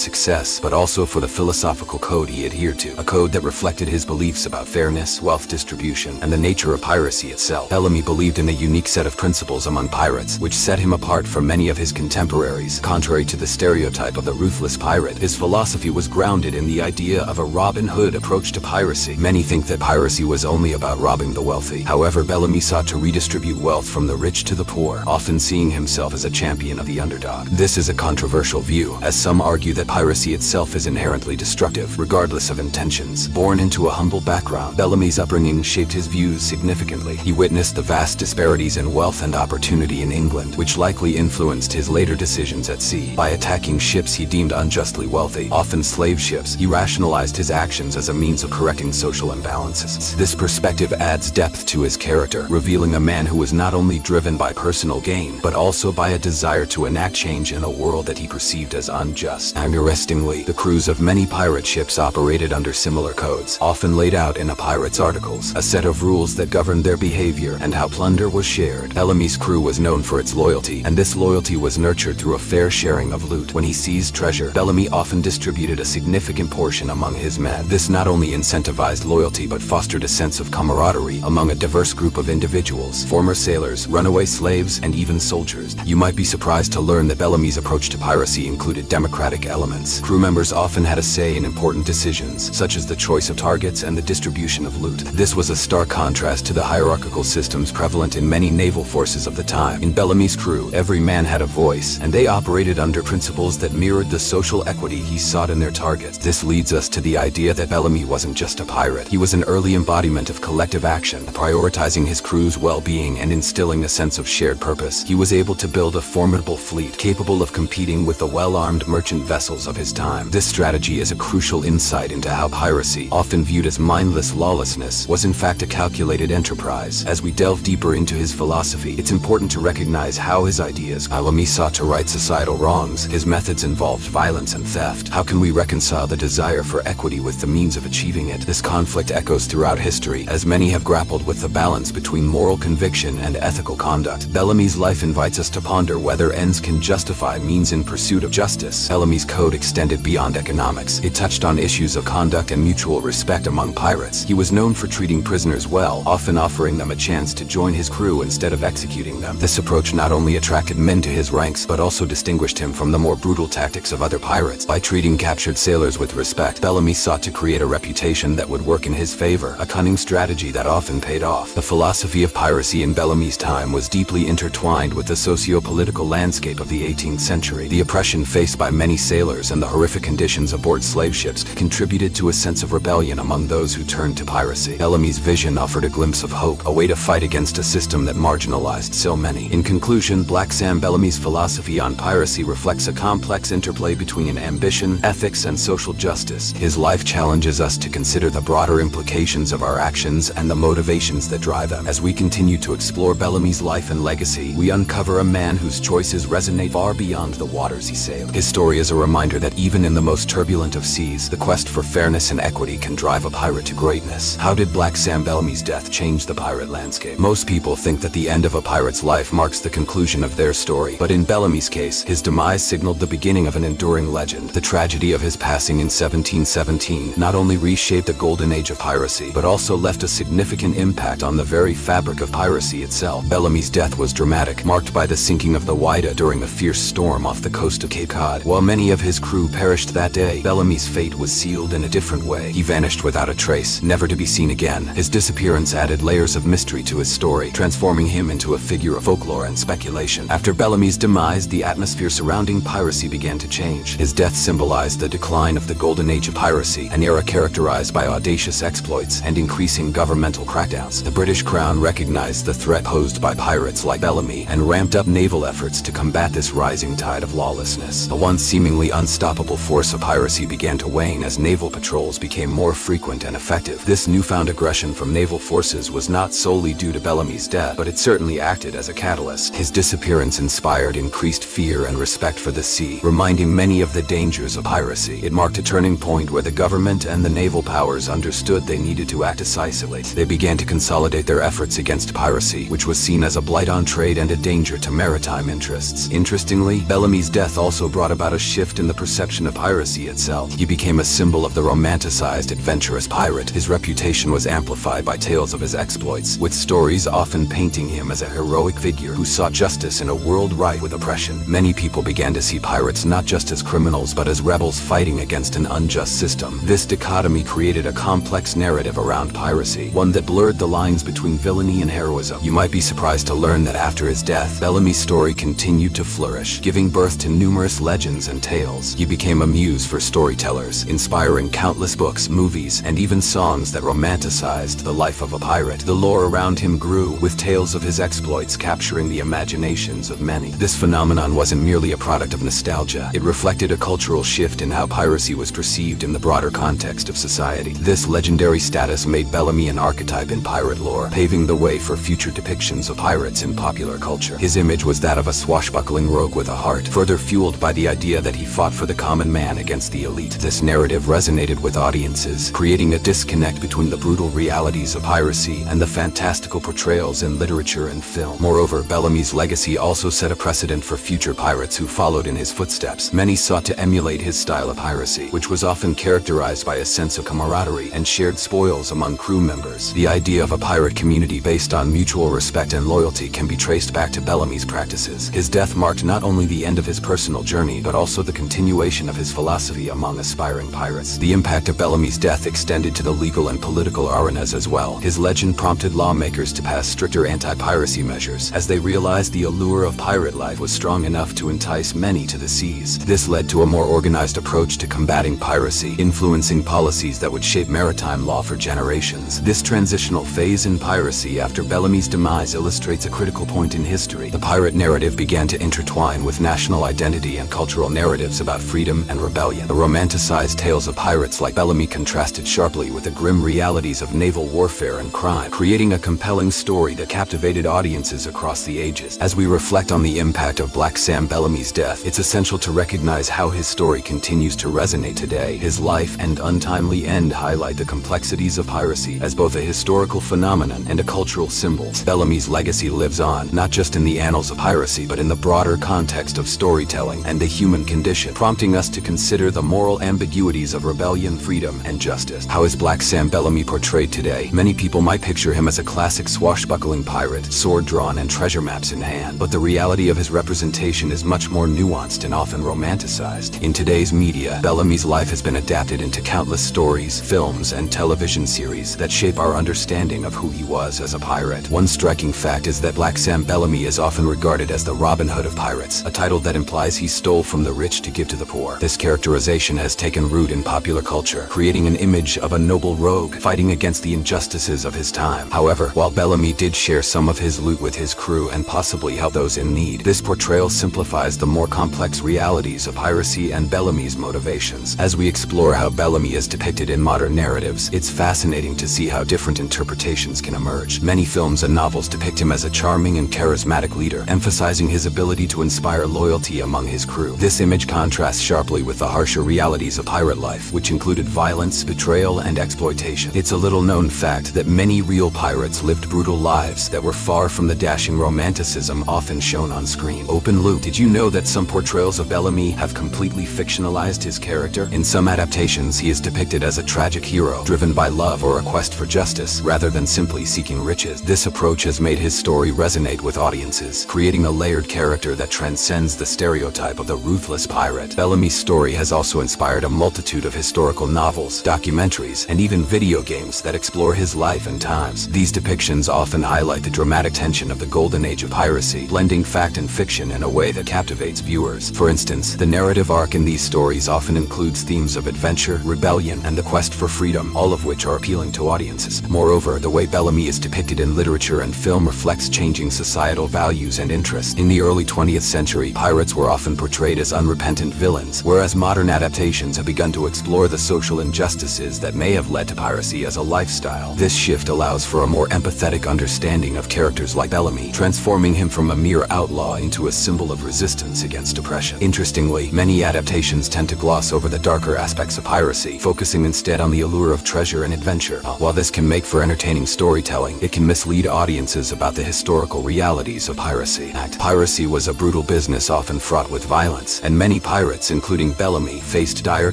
success, but also for the philosophical code he adhered to, a code that reflected his beliefs about fairness, wealth distribution, and the nature of piracy itself. Bellamy believed in a unique set of principles among pirates, which set him apart from many of his contemporaries. Contrary to the stereotype of the ruthless pirate, his philosophy was grounded in the idea of a Robin Hood approach to piracy. Many think that piracy was only about robbing the wealthy. However, Bellamy sought to redistribute wealth from the rich to the poor, often seeing himself as a champion of the underdog. This is a controversial view, as some argue that piracy itself is inherently destructive, regardless of intentions. Born into a humble background, Bellamy's upbringing shaped his views significantly. He witnessed the vast disparities in wealth and opportunity authority in England, which likely influenced his later decisions at sea. By attacking ships he deemed unjustly wealthy, often slave ships, he rationalized his actions as a means of correcting social imbalances. This perspective adds depth to his character, revealing a man who was not only driven by personal gain, but also by a desire to enact change in a world that he perceived as unjust. Interestingly, the crews of many pirate ships operated under similar codes, often laid out in a pirate's articles, a set of rules that governed their behavior and how plunder was shared. Bellamy's crew was known for its loyalty, and this loyalty was nurtured through a fair sharing of loot. When he seized treasure, Bellamy often distributed a significant portion among his men. This not only incentivized loyalty but fostered a sense of camaraderie among a diverse group of individuals, former sailors, runaway slaves, and even soldiers. You might be surprised to learn that Bellamy's approach to piracy included democratic elements. Crew members often had a say in important decisions, such as the choice of targets and the distribution of loot. This was a stark contrast to the hierarchical systems prevalent in many naval forces of the time. In Bellamy's crew, every man had a voice, and they operated under principles that mirrored the social equity he sought in their targets. This leads us to the idea that Bellamy wasn't just a pirate. He was an early embodiment of collective action, prioritizing his crew's well-being and instilling a sense of shared purpose. He was able to build a formidable fleet capable of competing with the well-armed merchant vessels of his time. This strategy is a crucial insight into how piracy, often viewed as mindless lawlessness, was in fact a calculated enterprise. As we delve deeper into his philosophy, it's important to recognize how his ideas. Bellamy sought to right societal wrongs. His methods involved violence and theft. How can we reconcile the desire for equity with the means of achieving it? This conflict echoes throughout history, as many have grappled with the balance between moral conviction and ethical conduct. Bellamy's life invites us to ponder whether ends can justify means in pursuit of justice. Bellamy's code extended beyond economics. It touched on issues of conduct and mutual respect among pirates. He was known for treating prisoners well, often offering them a chance to join his crew instead of executing them. This approach not only attracted men to his ranks, but also distinguished him from the more brutal tactics of other pirates. By treating captured sailors with respect, Bellamy sought to create a reputation that would work in his favor, a cunning strategy that often paid off. The philosophy of piracy in Bellamy's time was deeply intertwined with the socio-political landscape of the 18th century. The oppression faced by many sailors and the horrific conditions aboard slave ships contributed to a sense of rebellion among those who turned to piracy. Bellamy's vision offered a glimpse of hope, a way to fight against a system that marginalized so many. In conclusion, Black Sam Bellamy's philosophy on piracy reflects a complex interplay between ambition, ethics, and social justice. His life challenges us to consider the broader implications of our actions and the motivations that drive them. As we continue to explore Bellamy's life and legacy, we uncover a man whose choices resonate far beyond the waters he sailed. His story is a reminder that even in the most turbulent of seas, the quest for fairness and equity can drive a pirate to greatness. How did Black Sam Bellamy's death change the pirate landscape? Most people think that the end of a pirate's life marks the conclusion of their story, but in Bellamy's case, his demise signaled the beginning of an enduring legend. The tragedy of his passing in 1717 not only reshaped the Golden Age of Piracy, but also left a significant impact on the very fabric of piracy itself. Bellamy's death was dramatic, marked by the sinking of the Whydah during a fierce storm off the coast of Cape Cod. While many of his crew perished that day, Bellamy's fate was sealed in a different way. He vanished without a trace, never to be seen again. His disappearance added layers of mystery to his story, transforming him into a figure of folklore and speculation. After Bellamy's demise, the atmosphere surrounding piracy began to change. His death symbolized the decline of the Golden Age of Piracy, an era characterized by audacious exploits and increasing governmental crackdowns. The British Crown recognized the threat posed by pirates like Bellamy and ramped up naval efforts to combat this rising tide of lawlessness. The once seemingly unstoppable force of piracy began to wane as naval patrols became more frequent and effective. This newfound aggression from naval forces was not solely due to Bellamy's death, but it certainly acted as a catalyst. His disappearance inspired increased fear and respect for the sea, reminding many of the dangers of piracy. It marked a turning point where the government and the naval powers understood they needed to act decisively. They began to consolidate their efforts against piracy, which was seen as a blight on trade and a danger to maritime interests. Interestingly, Bellamy's death also brought about a shift in the perception of piracy itself. He became a symbol of the romanticized, adventurous pirate. His reputation was amplified by tales of his exploits, with stories often painting him as a heroic figure who sought justice in a world rife with oppression. Many people began to see pirates not just as criminals but as rebels fighting against an unjust system. This dichotomy created a complex narrative around piracy, one that blurred the lines between villainy and heroism. You might be surprised to learn that after his death, Bellamy's story continued to flourish, giving birth to numerous legends and tales. He became a muse for storytellers, inspiring countless books, movies, and even songs that romanticized the life of a pirate. The lore around him grew, with tales of his exploits captured capturing the imaginations of many. This phenomenon wasn't merely a product of nostalgia. It reflected a cultural shift in how piracy was perceived in the broader context of society. This legendary status made Bellamy an archetype in pirate lore, paving the way for future depictions of pirates in popular culture. His image was that of a swashbuckling rogue with a heart, further fueled by the idea that he fought for the common man against the elite. This narrative resonated with audiences, creating a disconnect between the brutal realities of piracy and the fantastical portrayals in literature and film. Moreover, Bellamy's legacy also set a precedent for future pirates who followed in his footsteps. Many sought to emulate his style of piracy, which was often characterized by a sense of camaraderie and shared spoils among crew members. The idea of a pirate community based on mutual respect and loyalty can be traced back to Bellamy's practices. His death marked not only the end of his personal journey, but also the continuation of his philosophy among aspiring pirates. The impact of Bellamy's death extended to the legal and political arenas as well. His legend prompted lawmakers to pass stricter anti-piracy measures, as they realized the allure of pirate life was strong enough to entice many to the seas. This led to a more organized approach to combating piracy, influencing policies that would shape maritime law for generations. This transitional phase in piracy after Bellamy's demise illustrates a critical point in history. The pirate narrative began to intertwine with national identity and cultural narratives about freedom and rebellion. The romanticized tales of pirates like Bellamy contrasted sharply with the grim realities of naval warfare and crime, creating a compelling story that captivated audiences across the ages. As we reflect on the impact of Black Sam Bellamy's death, it's essential to recognize how his story continues to resonate today. His life and untimely end highlight the complexities of piracy as both a historical phenomenon and a cultural symbol. Bellamy's legacy lives on, not just in the annals of piracy, but in the broader context of storytelling and the human condition, prompting us to consider the moral ambiguities of rebellion, freedom, and justice. How is Black Sam Bellamy portrayed today? Many people might picture him as a classic swashbuckling pirate, sword drawn and treasure maps in hand, but the reality of his representation is much more nuanced and often romanticized. In today's media, Bellamy's life has been adapted into countless stories, films, and television series that shape our understanding of who he was as a pirate. One striking fact is that Black Sam Bellamy is often regarded as the Robin Hood of pirates, a title that implies he stole from the rich to give to the poor. This characterization has taken root in popular culture, creating an image of a noble rogue fighting against the injustices of his time. However, while Bellamy did share some of his loot with his crew and possibly help those in need, this portrayal simplifies the more complex realities of piracy and Bellamy's motivations. As we explore how Bellamy is depicted in modern narratives, it's fascinating to see how different interpretations can emerge. Many films and novels depict him as a charming and charismatic leader, emphasizing his ability to inspire loyalty among his crew. This image contrasts sharply with the harsher realities of pirate life, which included violence, betrayal, and exploitation. It's a little-known fact that many real pirates lived brutal lives that were far from the dashing romanticism often shown on screen. Open loop. Did you know that some portrayals of Bellamy have completely fictionalized his character? In some adaptations, he is depicted as a tragic hero, driven by love or a quest for justice, rather than simply seeking riches. This approach has made his story resonate with audiences, creating a layered character that transcends the stereotype of the ruthless pirate. Bellamy's story has also inspired a multitude of historical novels, documentaries, and even video games that explore his life and times. These depictions often highlight the dramatic tension of the Golden Age of Piracy, blending fact and fiction in a way that captivates viewers. For instance, the narrative arc in these stories often includes themes of adventure, rebellion, and the quest for freedom, all of which are appealing to audiences. Moreover, the way Bellamy is depicted in literature and film reflects changing societal values and interests. In the early 20th century, pirates were often portrayed as unrepentant villains, whereas modern adaptations have begun to explore the social injustices that may have led to piracy as a lifestyle. This shift allows for a more empathetic understanding of characters like Bellamy, transforming him from a mere outlaw into a symbol of resistance against oppression. Interestingly, many adaptations tend to gloss over the darker aspects of piracy, focusing instead on the allure of treasure and adventure. While this can make for entertaining storytelling, it can mislead audiences about the historical realities of piracy. Piracy was a brutal business often fraught with violence, and many pirates, including Bellamy, faced dire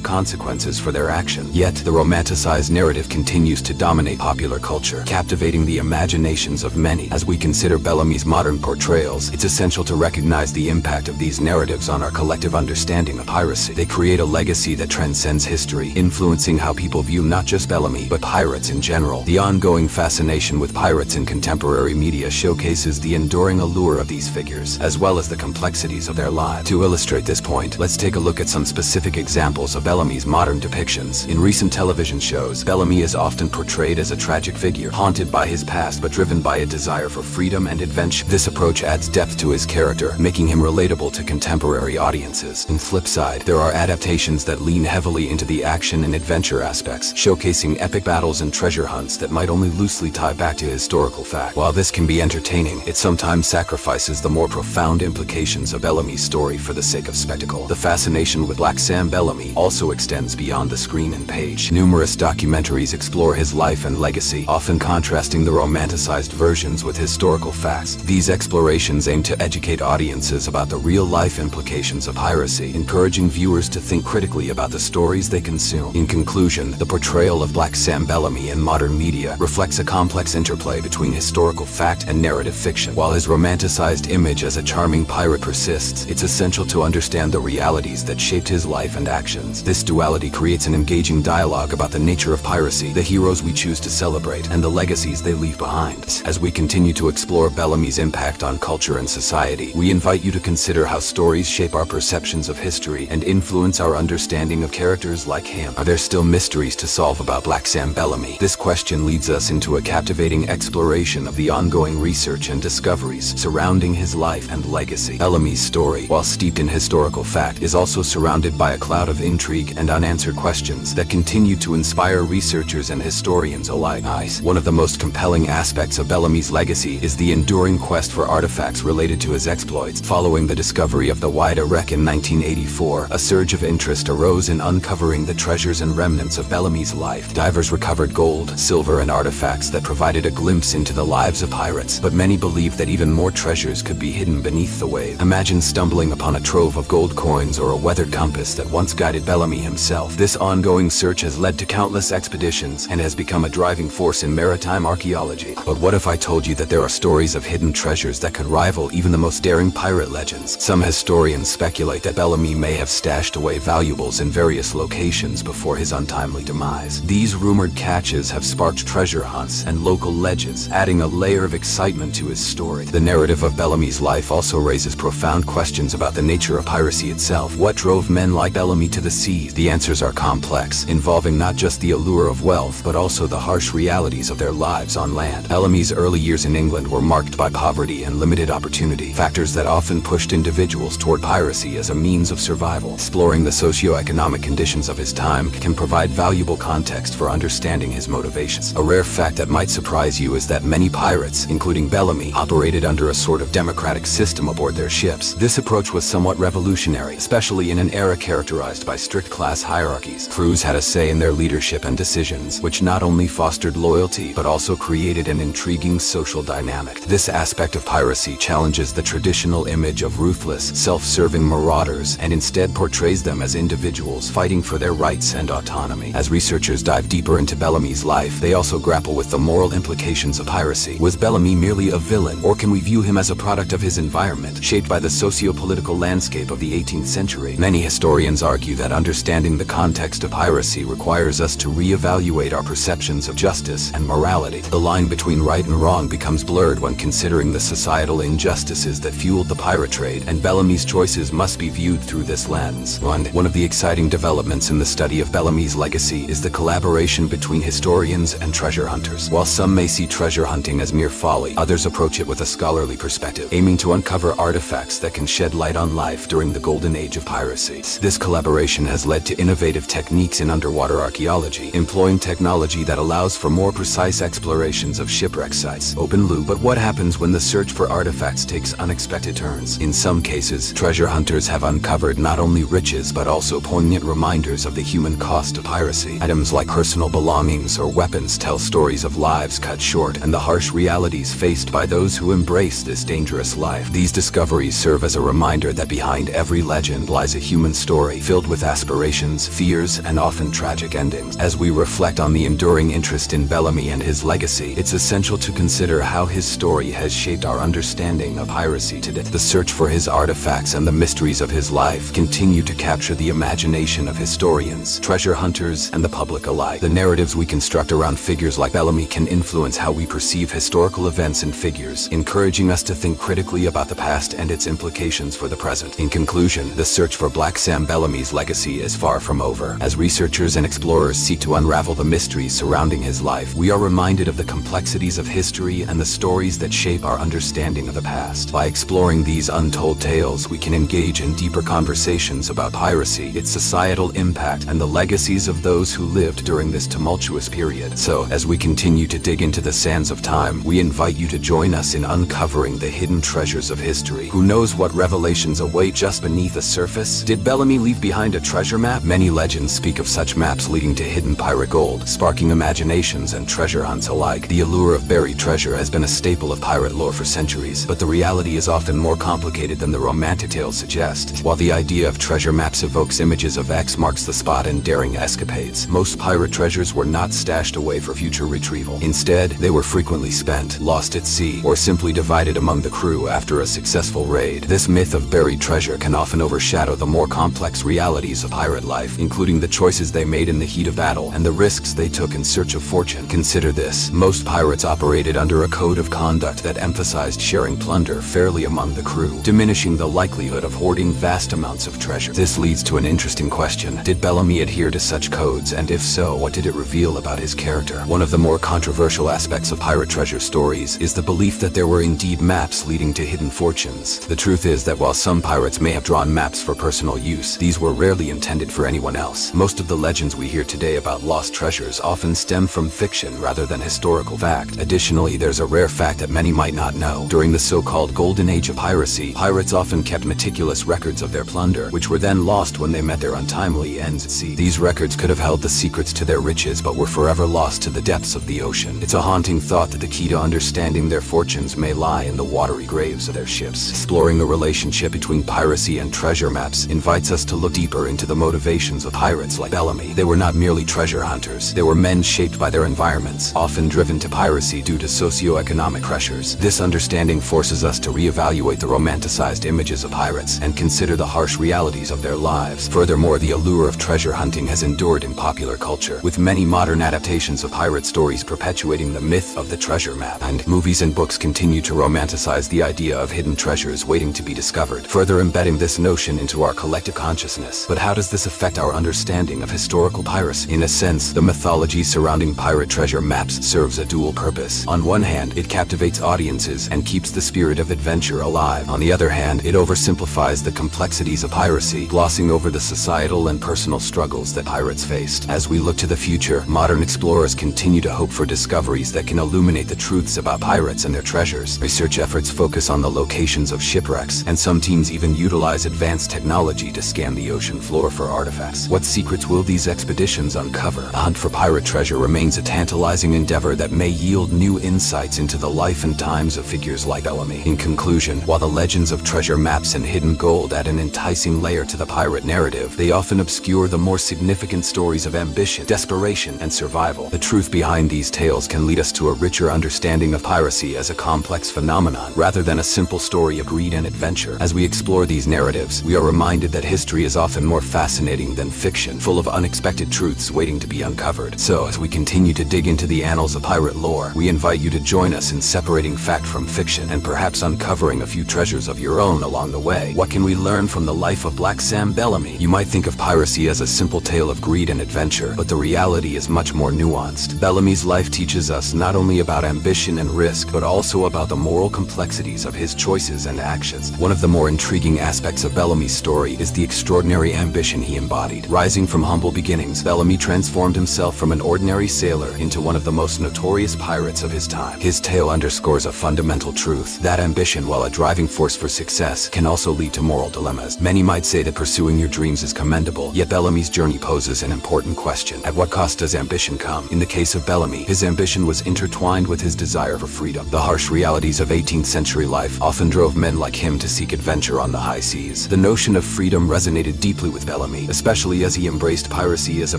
consequences for their action. Yet, the romanticized narrative continues to dominate popular culture, captivating the imaginations of many. As we consider Bellamy's modern portrayals, it's essential to recognize the impact of these narratives on our collective understanding of piracy. They create a legacy that transcends history, influencing how people view not just Bellamy, but pirates in general. The ongoing fascination with pirates in contemporary media showcases the enduring allure of these figures, as well as the complexities of their lives. To illustrate this point, let's take a look at some specific examples of Bellamy's modern depictions. In recent television shows, Bellamy is often portrayed as a tragic figure, haunted by his past but driven by a desire for freedom and adventure. adventure. This approach adds depth to his character, making him relatable to contemporary audiences. On the flip side, there are adaptations that lean heavily into the action and adventure aspects, showcasing epic battles and treasure hunts that might only loosely tie back to historical fact. While this can be entertaining, it sometimes sacrifices the more profound implications of Bellamy's story for the sake of spectacle. The fascination with Black Sam Bellamy also extends beyond the screen and page. Numerous documentaries explore his life and legacy, often contrasting the romanticized versions with historical facts. These explorations aim to educate audiences about the real-life implications of piracy, encouraging viewers to think critically about the stories they consume. In conclusion, the portrayal of Black Sam Bellamy in modern media reflects a complex interplay between historical fact and narrative fiction. While his romanticized image as a charming pirate persists, it's essential to understand the realities that shaped his life and actions. This duality creates an engaging dialogue about the nature of piracy, the heroes we choose to celebrate, and the legacies they leave behind. As we continue to explore Bellamy's impact on culture and society, we invite you to consider how stories shape our perceptions of history and influence our understanding of characters like him. Are there still mysteries to solve about Black Sam Bellamy? This question leads us into a captivating exploration of the ongoing research and discoveries surrounding his life and legacy. Bellamy's story, while steeped in historical fact, is also surrounded by a cloud of intrigue and unanswered questions that continue to inspire researchers and historians alike. One of the most compelling aspects of Bellamy's legacy is the enduring quest for artifacts related to his exploits. Following the discovery of the Whydah wreck in 1984, a surge of interest arose in uncovering the treasures and remnants of Bellamy's life. Divers recovered gold, silver, and artifacts that provided a glimpse into the lives of pirates, but many believed that even more treasures could be hidden beneath the wave. Imagine stumbling upon a trove of gold coins or a weathered compass that once guided Bellamy himself. This ongoing search has led to countless expeditions and has become a driving force in maritime archaeology. But what if I told you that there are stories of hidden treasures that could rival even the most daring pirate legends? Some historians speculate that Bellamy may have stashed away valuables in various locations before his untimely demise. These rumored caches have sparked treasure hunts and local legends, adding a layer of excitement to his story. The narrative of Bellamy's life also raises profound questions about the nature of piracy itself. What drove men like Bellamy to the seas? The answers are complex, involving not just the allure of wealth, but also the harsh realities of their lives on land. Bellamy's early years in England were marked by poverty and limited opportunity, factors that often pushed individuals toward piracy as a means of survival. Exploring the socio-economic conditions of his time can provide valuable context for understanding his motivations. A rare fact that might surprise you is that many pirates, including Bellamy, operated under a sort of democratic system aboard their ships. This approach was somewhat revolutionary, especially in an era characterized by strict class hierarchies. Crews had a say in their leadership and decisions, which not only fostered loyalty, but also created an intriguing social dynamic. This aspect of piracy challenges the traditional image of ruthless, self-serving marauders and instead portrays them as individuals fighting for their rights and autonomy. As researchers dive deeper into Bellamy's life, they also grapple with the moral implications of piracy. Was Bellamy merely a villain, or can we view him as a product of his environment, shaped by the socio-political landscape of the 18th century? Many historians argue that understanding the context of piracy requires us to reevaluate our perceptions of justice and morality. The line between right and wrong becomes blurred when considering the societal injustices that fueled the pirate trade, and Bellamy's choices must be viewed through this lens. One of the exciting developments in the study of Bellamy's legacy is the collaboration between historians and treasure hunters. While some may see treasure hunting as mere folly, others approach it with a scholarly perspective, aiming to uncover artifacts that can shed light on life during the Golden Age of Piracy. This collaboration has led to innovative techniques in underwater archaeology, employing technology that allows for more precise explorations of shipwreck sites. Open loop. But what happens when the search for artifacts takes unexpected turns? In some cases, treasure hunters have uncovered not only riches but also poignant reminders of the human cost of piracy. Items like personal belongings or weapons tell stories of lives cut short and the harsh realities faced by those who embrace this dangerous life. These discoveries serve as a reminder that behind every legend lies a human story filled with aspirations, fears, and often tragic endings. As we reflect on the enduring interest in Bellamy and his legacy, it's essential to consider how his story has shaped our understanding of piracy today. The search for his artifacts and the mysteries of his life continue to capture the imagination of historians, treasure hunters, and the public alike. The narratives we construct around figures like Bellamy can influence how we perceive historical events and figures, encouraging us to think critically about the past and its implications for the present. In conclusion, the search for Black Sam Bellamy's legacy is far from over. As researchers and explorers seek to unravel the mysteries surrounding his life, we are reminded of the complexities of history and the stories that shape shape our understanding of the past. By exploring these untold tales, we can engage in deeper conversations about piracy, its societal impact, and the legacies of those who lived during this tumultuous period. So, as we continue to dig into the sands of time, we invite you to join us in uncovering the hidden treasures of history. Who knows what revelations await just beneath the surface? Did Bellamy leave behind a treasure map? Many legends speak of such maps leading to hidden pirate gold, sparking imaginations and treasure hunts alike. The allure of buried treasure has been a staple of pirate lore for centuries, but the reality is often more complicated than the romantic tales suggest. While the idea of treasure maps evokes images of X marks the spot and daring escapades, most pirate treasures were not stashed away for future retrieval. Instead, they were frequently spent, lost at sea, or simply divided among the crew after a successful raid. This myth of buried treasure can often overshadow the more complex realities of pirate life, including the choices they made in the heat of battle and the risks they took in search of fortune. Consider this: most pirates operated under a code of conduct that emphasized sharing plunder fairly among the crew, diminishing the likelihood of hoarding vast amounts of treasure. This leads to an interesting question. Did Bellamy adhere to such codes, and if so, what did it reveal about his character? One of the more controversial aspects of pirate treasure stories is the belief that there were indeed maps leading to hidden fortunes. The truth is that while some pirates may have drawn maps for personal use, these were rarely intended for anyone else. Most of the legends we hear today about lost treasures often stem from fiction rather than historical fact. Additionally, there's a rare fact that many might not know. During the so-called Golden Age of Piracy, pirates often kept meticulous records of their plunder, which were then lost when they met their untimely ends at sea. These records could have held the secrets to their riches, but were forever lost to the depths of the ocean. It's a haunting thought that the key to understanding their fortunes may lie in the watery graves of their ships. Exploring the relationship between piracy and treasure maps invites us to look deeper into the motivations of pirates like Bellamy. They were not merely treasure hunters. They were men shaped by their environments, often driven to piracy due to socio-economic pressures. This understanding forces us to reevaluate the romanticized images of pirates and consider the harsh realities of their lives. Furthermore, the allure of treasure hunting has endured in popular culture, with many modern adaptations of pirate stories perpetuating the myth of the treasure map. And movies and books continue to romanticize the idea of hidden treasures waiting to be discovered, further embedding this notion into our collective consciousness. But how does this affect our understanding of historical piracy? In a sense, the mythology surrounding pirate treasure maps serves a dual purpose. On one hand, it captivates audiences and keeps the spirit of adventure alive. On the other hand, it oversimplifies the complexities of piracy, glossing over the societal and personal struggles that pirates faced. As we look to the future, modern explorers continue to hope for discoveries that can illuminate the truths about pirates and their treasures. Research efforts focus on the locations of shipwrecks, and some teams even utilize advanced technology to scan the ocean floor for artifacts. What secrets will these expeditions uncover? The hunt for pirate treasure remains a tantalizing endeavor that may yield new insights into the life and times of figures like Bellamy. In conclusion, while the legends of treasure maps and hidden gold add an enticing layer to the pirate narrative, they often obscure the more significant stories of ambition, desperation, and survival. The truth behind these tales can lead us to a richer understanding of piracy as a complex phenomenon, rather than a simple story of greed and adventure. As we explore these narratives, we are reminded that history is often more fascinating than fiction, full of unexpected truths waiting to be uncovered. So, as we continue to dig into the annals of pirate lore, we invite you to join us in separating fact from fiction, and perhaps uncovering a few treasures of your own along the way. What can we learn from the life of Black Sam Bellamy? You might think of piracy as a simple tale of greed and adventure, but the reality is much more nuanced. Bellamy's life teaches us not only about ambition and risk, but also about the moral complexities of his choices and actions. One of the more intriguing aspects of Bellamy's story is the extraordinary ambition he embodied. Rising from humble beginnings, Bellamy transformed himself from an ordinary sailor into one of the most notorious pirates of his time. His tale underscores a fundamental truth: that ambition, while a driving force for success, can also lead to moral dilemmas. Many might say that pursuing your dreams is commendable, yet Bellamy's journey poses an important question. At what cost does ambition come? In the case of Bellamy, his ambition was intertwined with his desire for freedom. The harsh realities of 18th century life often drove men like him to seek adventure on the high seas. The notion of freedom resonated deeply with Bellamy, especially as he embraced piracy as a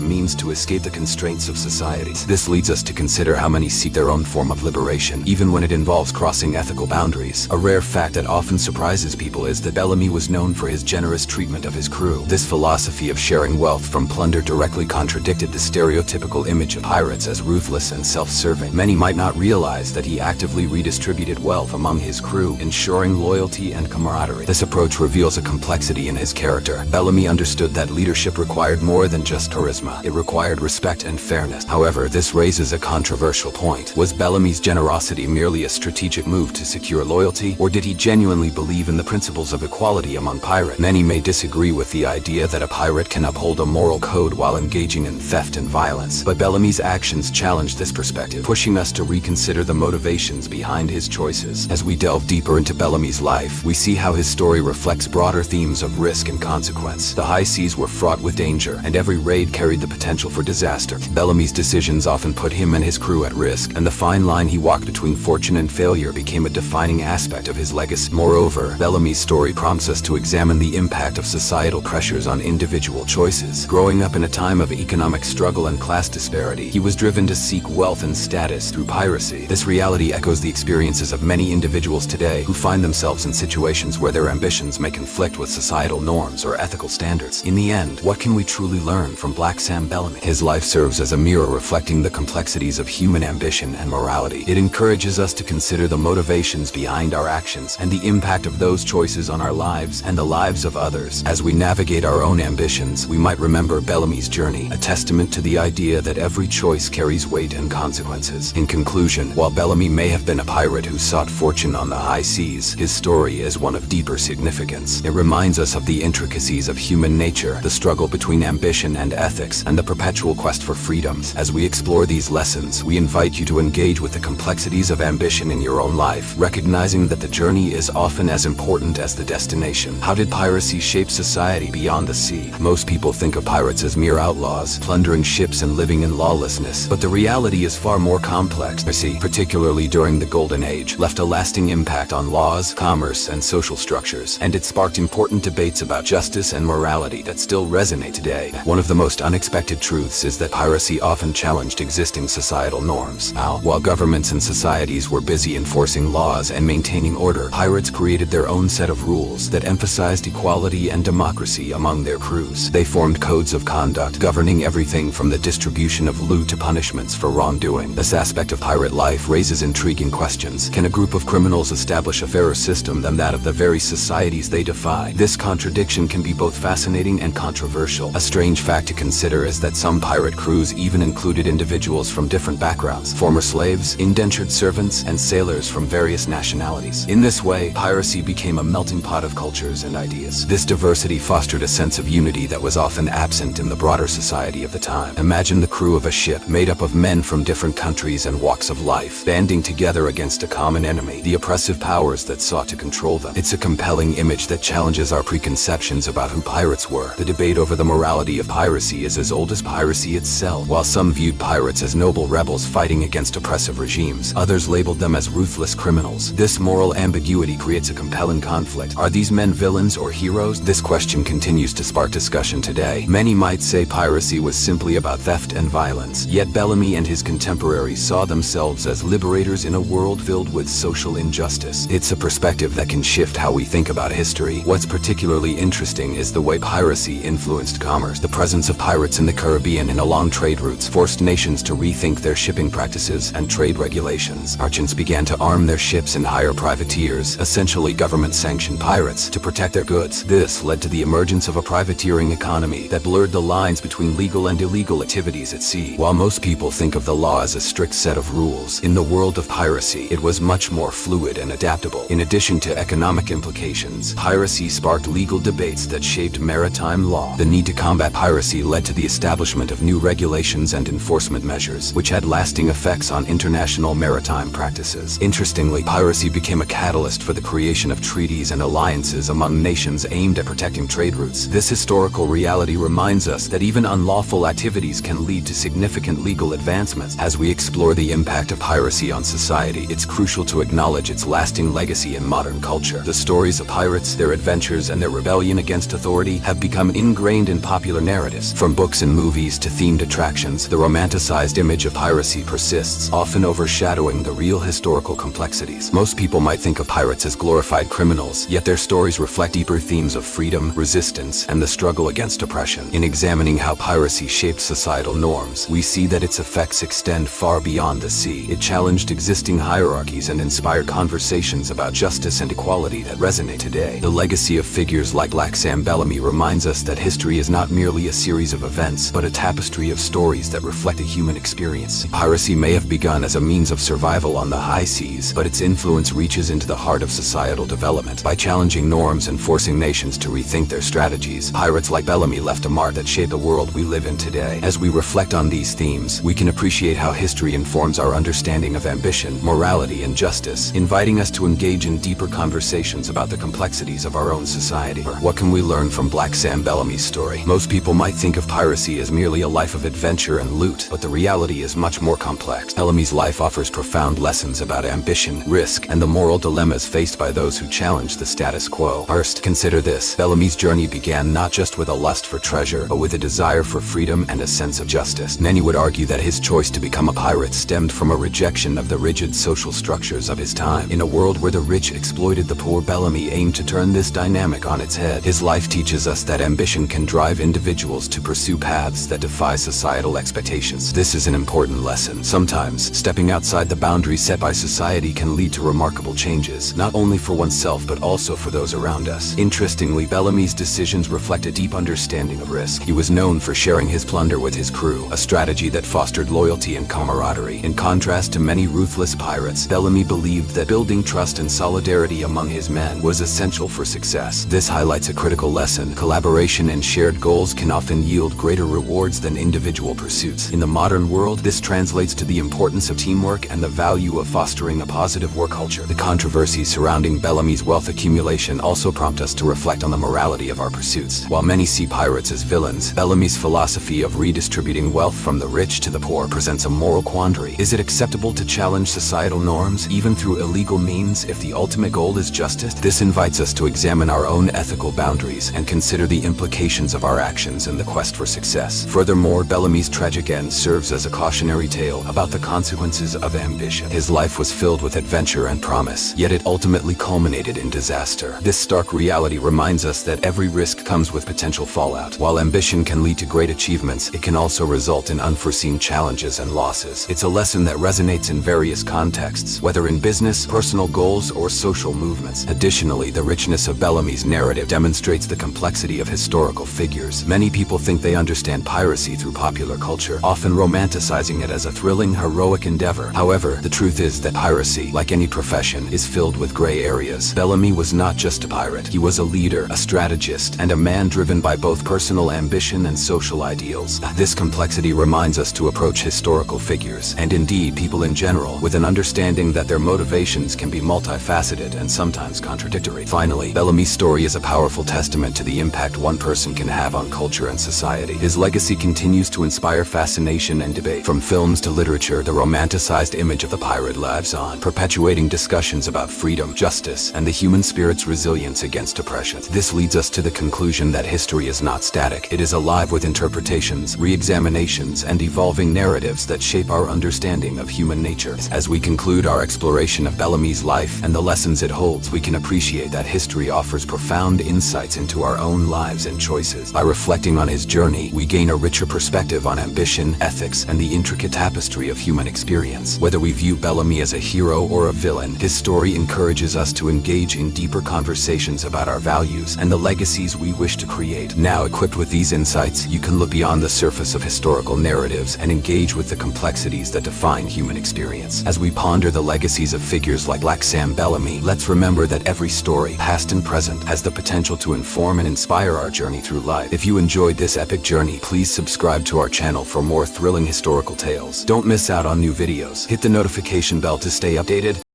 means to escape the constraints of society. This leads us to consider how many seek their own form of liberation, even when it involves crossing ethical boundaries. A rare fact that often surprises people is that Bellamy was known for his generous treatment of his crew. This philosophy of sharing wealth from plunder directly contradicted the stereotypical image of pirates as ruthless and self-serving. Many might not realize that he actively redistributed wealth among his crew, ensuring loyalty and camaraderie. This approach reveals a complexity in his character. Bellamy understood that leadership required more than just charisma. It required respect and fairness. However, this raises a controversial point. Was Bellamy's generosity merely a strategic move to secure loyalty, or did he genuinely believe in the principles of equality among pirates? Many may disagree with the idea that a pirate can uphold a moral code while engaging in theft and violence, but Bellamy's actions challenge this perspective, pushing us to reconsider the motivations behind his choices. As we delve deeper into Bellamy's life, we see how his story reflects broader themes of risk and consequence. The high seas were fraught with danger, and every raid carried the potential for disaster. Bellamy's decisions often put him and his crew at risk, and the fine line he walked between fortune and failure became a defining aspect of his legacy. Moreover, Bellamy's story prompts us to examine the impact of societal pressures on individual choices. Growing up in a time of economic struggle and class disparity, he was driven to seek wealth and status through piracy. This reality echoes the experiences of many individuals today who find themselves in situations where their ambitions may conflict with societal norms or ethical standards. In the end, what can we truly learn from Black Sam Bellamy? His life serves as a mirror reflecting the complexities of human ambition and morality. It encourages us to consider the motivations behind our actions and the impact of those choices on our lives and the lives of others. As we navigate our own ambitions, we might remember Bellamy's journey, a testament to the idea that every choice carries weight and consequences. In conclusion, while Bellamy may have been a pirate who sought fortune on the high seas, his story is one of deeper significance. It reminds us of the intricacies of human nature, the struggle between ambition and ethics, and the perpetual quest for freedom. As we explore these lessons, we invite you to engage with the complexities of ambition in your own life, recognizing that the journey is often as important as the destination. How did piracy shape society beyond the sea? Most people think of pirates as mere outlaws, plundering ships and living in lawlessness, but the reality is far more complex. Piracy, particularly during the Golden Age, left a lasting impact on laws, commerce, and social structures, and it sparked important debates about justice and morality that still resonate today. One of the most unexpected truths is that piracy often challenged existing societal norms. While governments and societies were busy enforcing laws and maintaining order, pirates created their own set of rules that emphasized equality and democracy among their crews. They formed codes of conduct governing everything from the distribution of loot to punishments for wrongdoing. This aspect of pirate life raises intriguing questions. Can a group of criminals establish a fairer system than that of the very societies they defy? This contradiction can be both fascinating and controversial. A strange fact to consider is that some pirate crews even included individuals from different backgrounds, former slaves, indentured servants, and sailors from various nationalities. In this way, piracy became a melting pot of cultures and ideas. This diversity fostered a sense of unity that was often absent in the broader society of the time. Imagine the crew of a ship made up of men from different countries and walks of life, banding together against a common enemy, the oppressive powers that sought to control them. It's a compelling image that challenges our preconceptions about who pirates were. The debate over the morality of piracy is as old as piracy itself. While some viewed pirates as noble rebels fighting against oppressive regimes, others labeled them as ruthless criminals. This moral ambiguity creates a compelling conflict. Are these men villains or heroes? This question continues to spark discussion today. Many might say piracy was simply about theft and violence, yet Bellamy and his contemporaries saw themselves as liberators in a world filled with social injustice. It's a perspective that can shift how we think about history. What's particularly interesting is the way piracy influenced commerce. The presence of pirates in the Caribbean and along trade routes forced nations to rethink their shipping practices and trade regulations. Merchants began to arm their ships and hire privateers, essentially government-sanctioned pirates, to protect their goods. This led to the emergence of a privateering economy that blurred the lines between legal and illegal activities at sea. While most people think of the law as a strict set of rules, in the world of piracy, it was much more fluid and adaptable. In addition to economic implications, piracy sparked legal debates that shaped maritime law. The need to combat piracy led to the establishment of new regulations and enforcement measures, which had lasting effects on international maritime practices. Interestingly, piracy became a catalyst for the creation of treaties and alliances among nations aimed at protecting trade routes. This historical reality reminds us that even unlawful activities can lead to significant legal advancements. As we explore the impact of piracy on society, it's crucial to acknowledge its lasting legacy in modern culture. The stories of pirates, their adventures, and their rebellion against authority have become ingrained in popular narratives. From books and movies to themed attractions, the romanticized image of piracy persists, often overshadowing the real historical complexities. Most people might think of pirates as glorified criminals, yet their stories reflect deeper themes of freedom, resistance, and the struggle against oppression. In examining how piracy shaped societal norms, we see that its effects extend far beyond the sea. It challenged existing hierarchies and inspired conversations about justice and equality that resonate today. The legacy of figures like Black Sam Bellamy reminds us that history is not merely a series of events, but a tapestry of stories that reflect a human experience. Piracy may have begun as a means of survival on the high seas, but its influence reaches into the heart of societal development. By challenging norms and forcing nations to rethink their strategies, pirates like Bellamy left a mark that shaped the world we live in today. As we reflect on these themes, we can appreciate how history informs our understanding of ambition, morality, and justice, inviting us to engage in deeper conversations about the complexities of our own society. What can we learn from Black Sam Bellamy's story? Most people might think of piracy as merely a life of adventure and loot, but the reality is much more complex. Bellamy's life offers profound lessons about ambition, risk, and the moral dilemmas faced by those who challenge the status quo. First, consider this. Bellamy's journey began not just with a lust for treasure, but with a desire for freedom and a sense of justice. Many would argue that his choice to become a pirate stemmed from a rejection of the rigid social structures of his time. In a world where the rich exploited the poor, Bellamy aimed to turn this dynamic on its head. His life teaches us that ambition can drive individuals to pursue paths that defy societal expectations. This is an important lesson. Sometimes, stepping outside the boundaries set by society can lead to remarkable changes, not only for oneself but also for those around us. Interestingly, Bellamy's decisions reflect a deep understanding of risk. He was known for sharing his plunder with his crew, a strategy that fostered loyalty and camaraderie. In contrast to many ruthless pirates, Bellamy believed that building trust and solidarity among his men was essential for success. This highlights a critical lesson. Collaboration and shared goals can often yield greater rewards than individual pursuits. In the modern world, this translates to the importance of teamwork and the value of fostering a positive work culture. The controversies surrounding Bellamy's wealth accumulation also prompt us to reflect on the morality of our pursuits. While many see pirates as villains, Bellamy's philosophy of redistributing wealth from the rich to the poor presents a moral quandary. Is it acceptable to challenge societal norms, even through illegal means, if the ultimate goal is justice? This invites us to examine our own ethical boundaries and consider the implications of our actions in the quest for success. Furthermore, Bellamy's tragic end serves as a cautionary tale about the consequences of ambition. His life was filled with adventure and promise, yet it ultimately culminated in disaster. This stark reality reminds us that every risk comes with potential fallout. While ambition can lead to great achievements, it can also result in unforeseen challenges and losses. It's a lesson that resonates in various contexts, whether in business, personal goals, or social movements. Additionally, the richness of Bellamy's narrative demonstrates the complexity of historical figures. Many people think they understand piracy through popular culture, often romanticizing it as a thrilling, heroic endeavor. However, the truth is that piracy, like any profession, is filled with gray areas. Bellamy was not just a pirate. He was a leader, a strategist, and a man driven by both personal ambition and social ideals. This complexity reminds us to approach historical figures, and indeed people in general, with an understanding that their motivations can be multifaceted and sometimes contradictory. Finally, Bellamy's story is a powerful testament to the impact one person can have on culture and society. His legacy continues to inspire fascination and debate. From films to literature, the romanticized image of the pirate lives on, perpetuating discussions about freedom, justice, and the human spirit's resilience against oppression. This leads us to the conclusion that history is not static. It is alive with interpretations, re-examinations, and evolving narratives that shape our understanding of human nature. As we conclude our exploration of Bellamy's life and the lessons it holds, we can appreciate that history offers profound insights into our own lives and choices. By reflecting on his journey, we gain a richer perspective on ambition, ethics, and the intricate tapestry of human experience. Whether we view Bellamy as a hero or a villain, his story encourages us to engage in deeper conversations about our values and the legacies we wish to create. Now, equipped with these insights, you can look beyond the surface of historical narratives and engage with the complexities that define human experience. As we ponder the legacies of figures like Black Sam Bellamy, let's remember that every story, past and present, has the potential to inform and inspire our journey through life. If you enjoyed this epic journey, please subscribe to our channel for more thrilling historical tales. Don't miss out on new videos. Hit the notification bell to stay updated.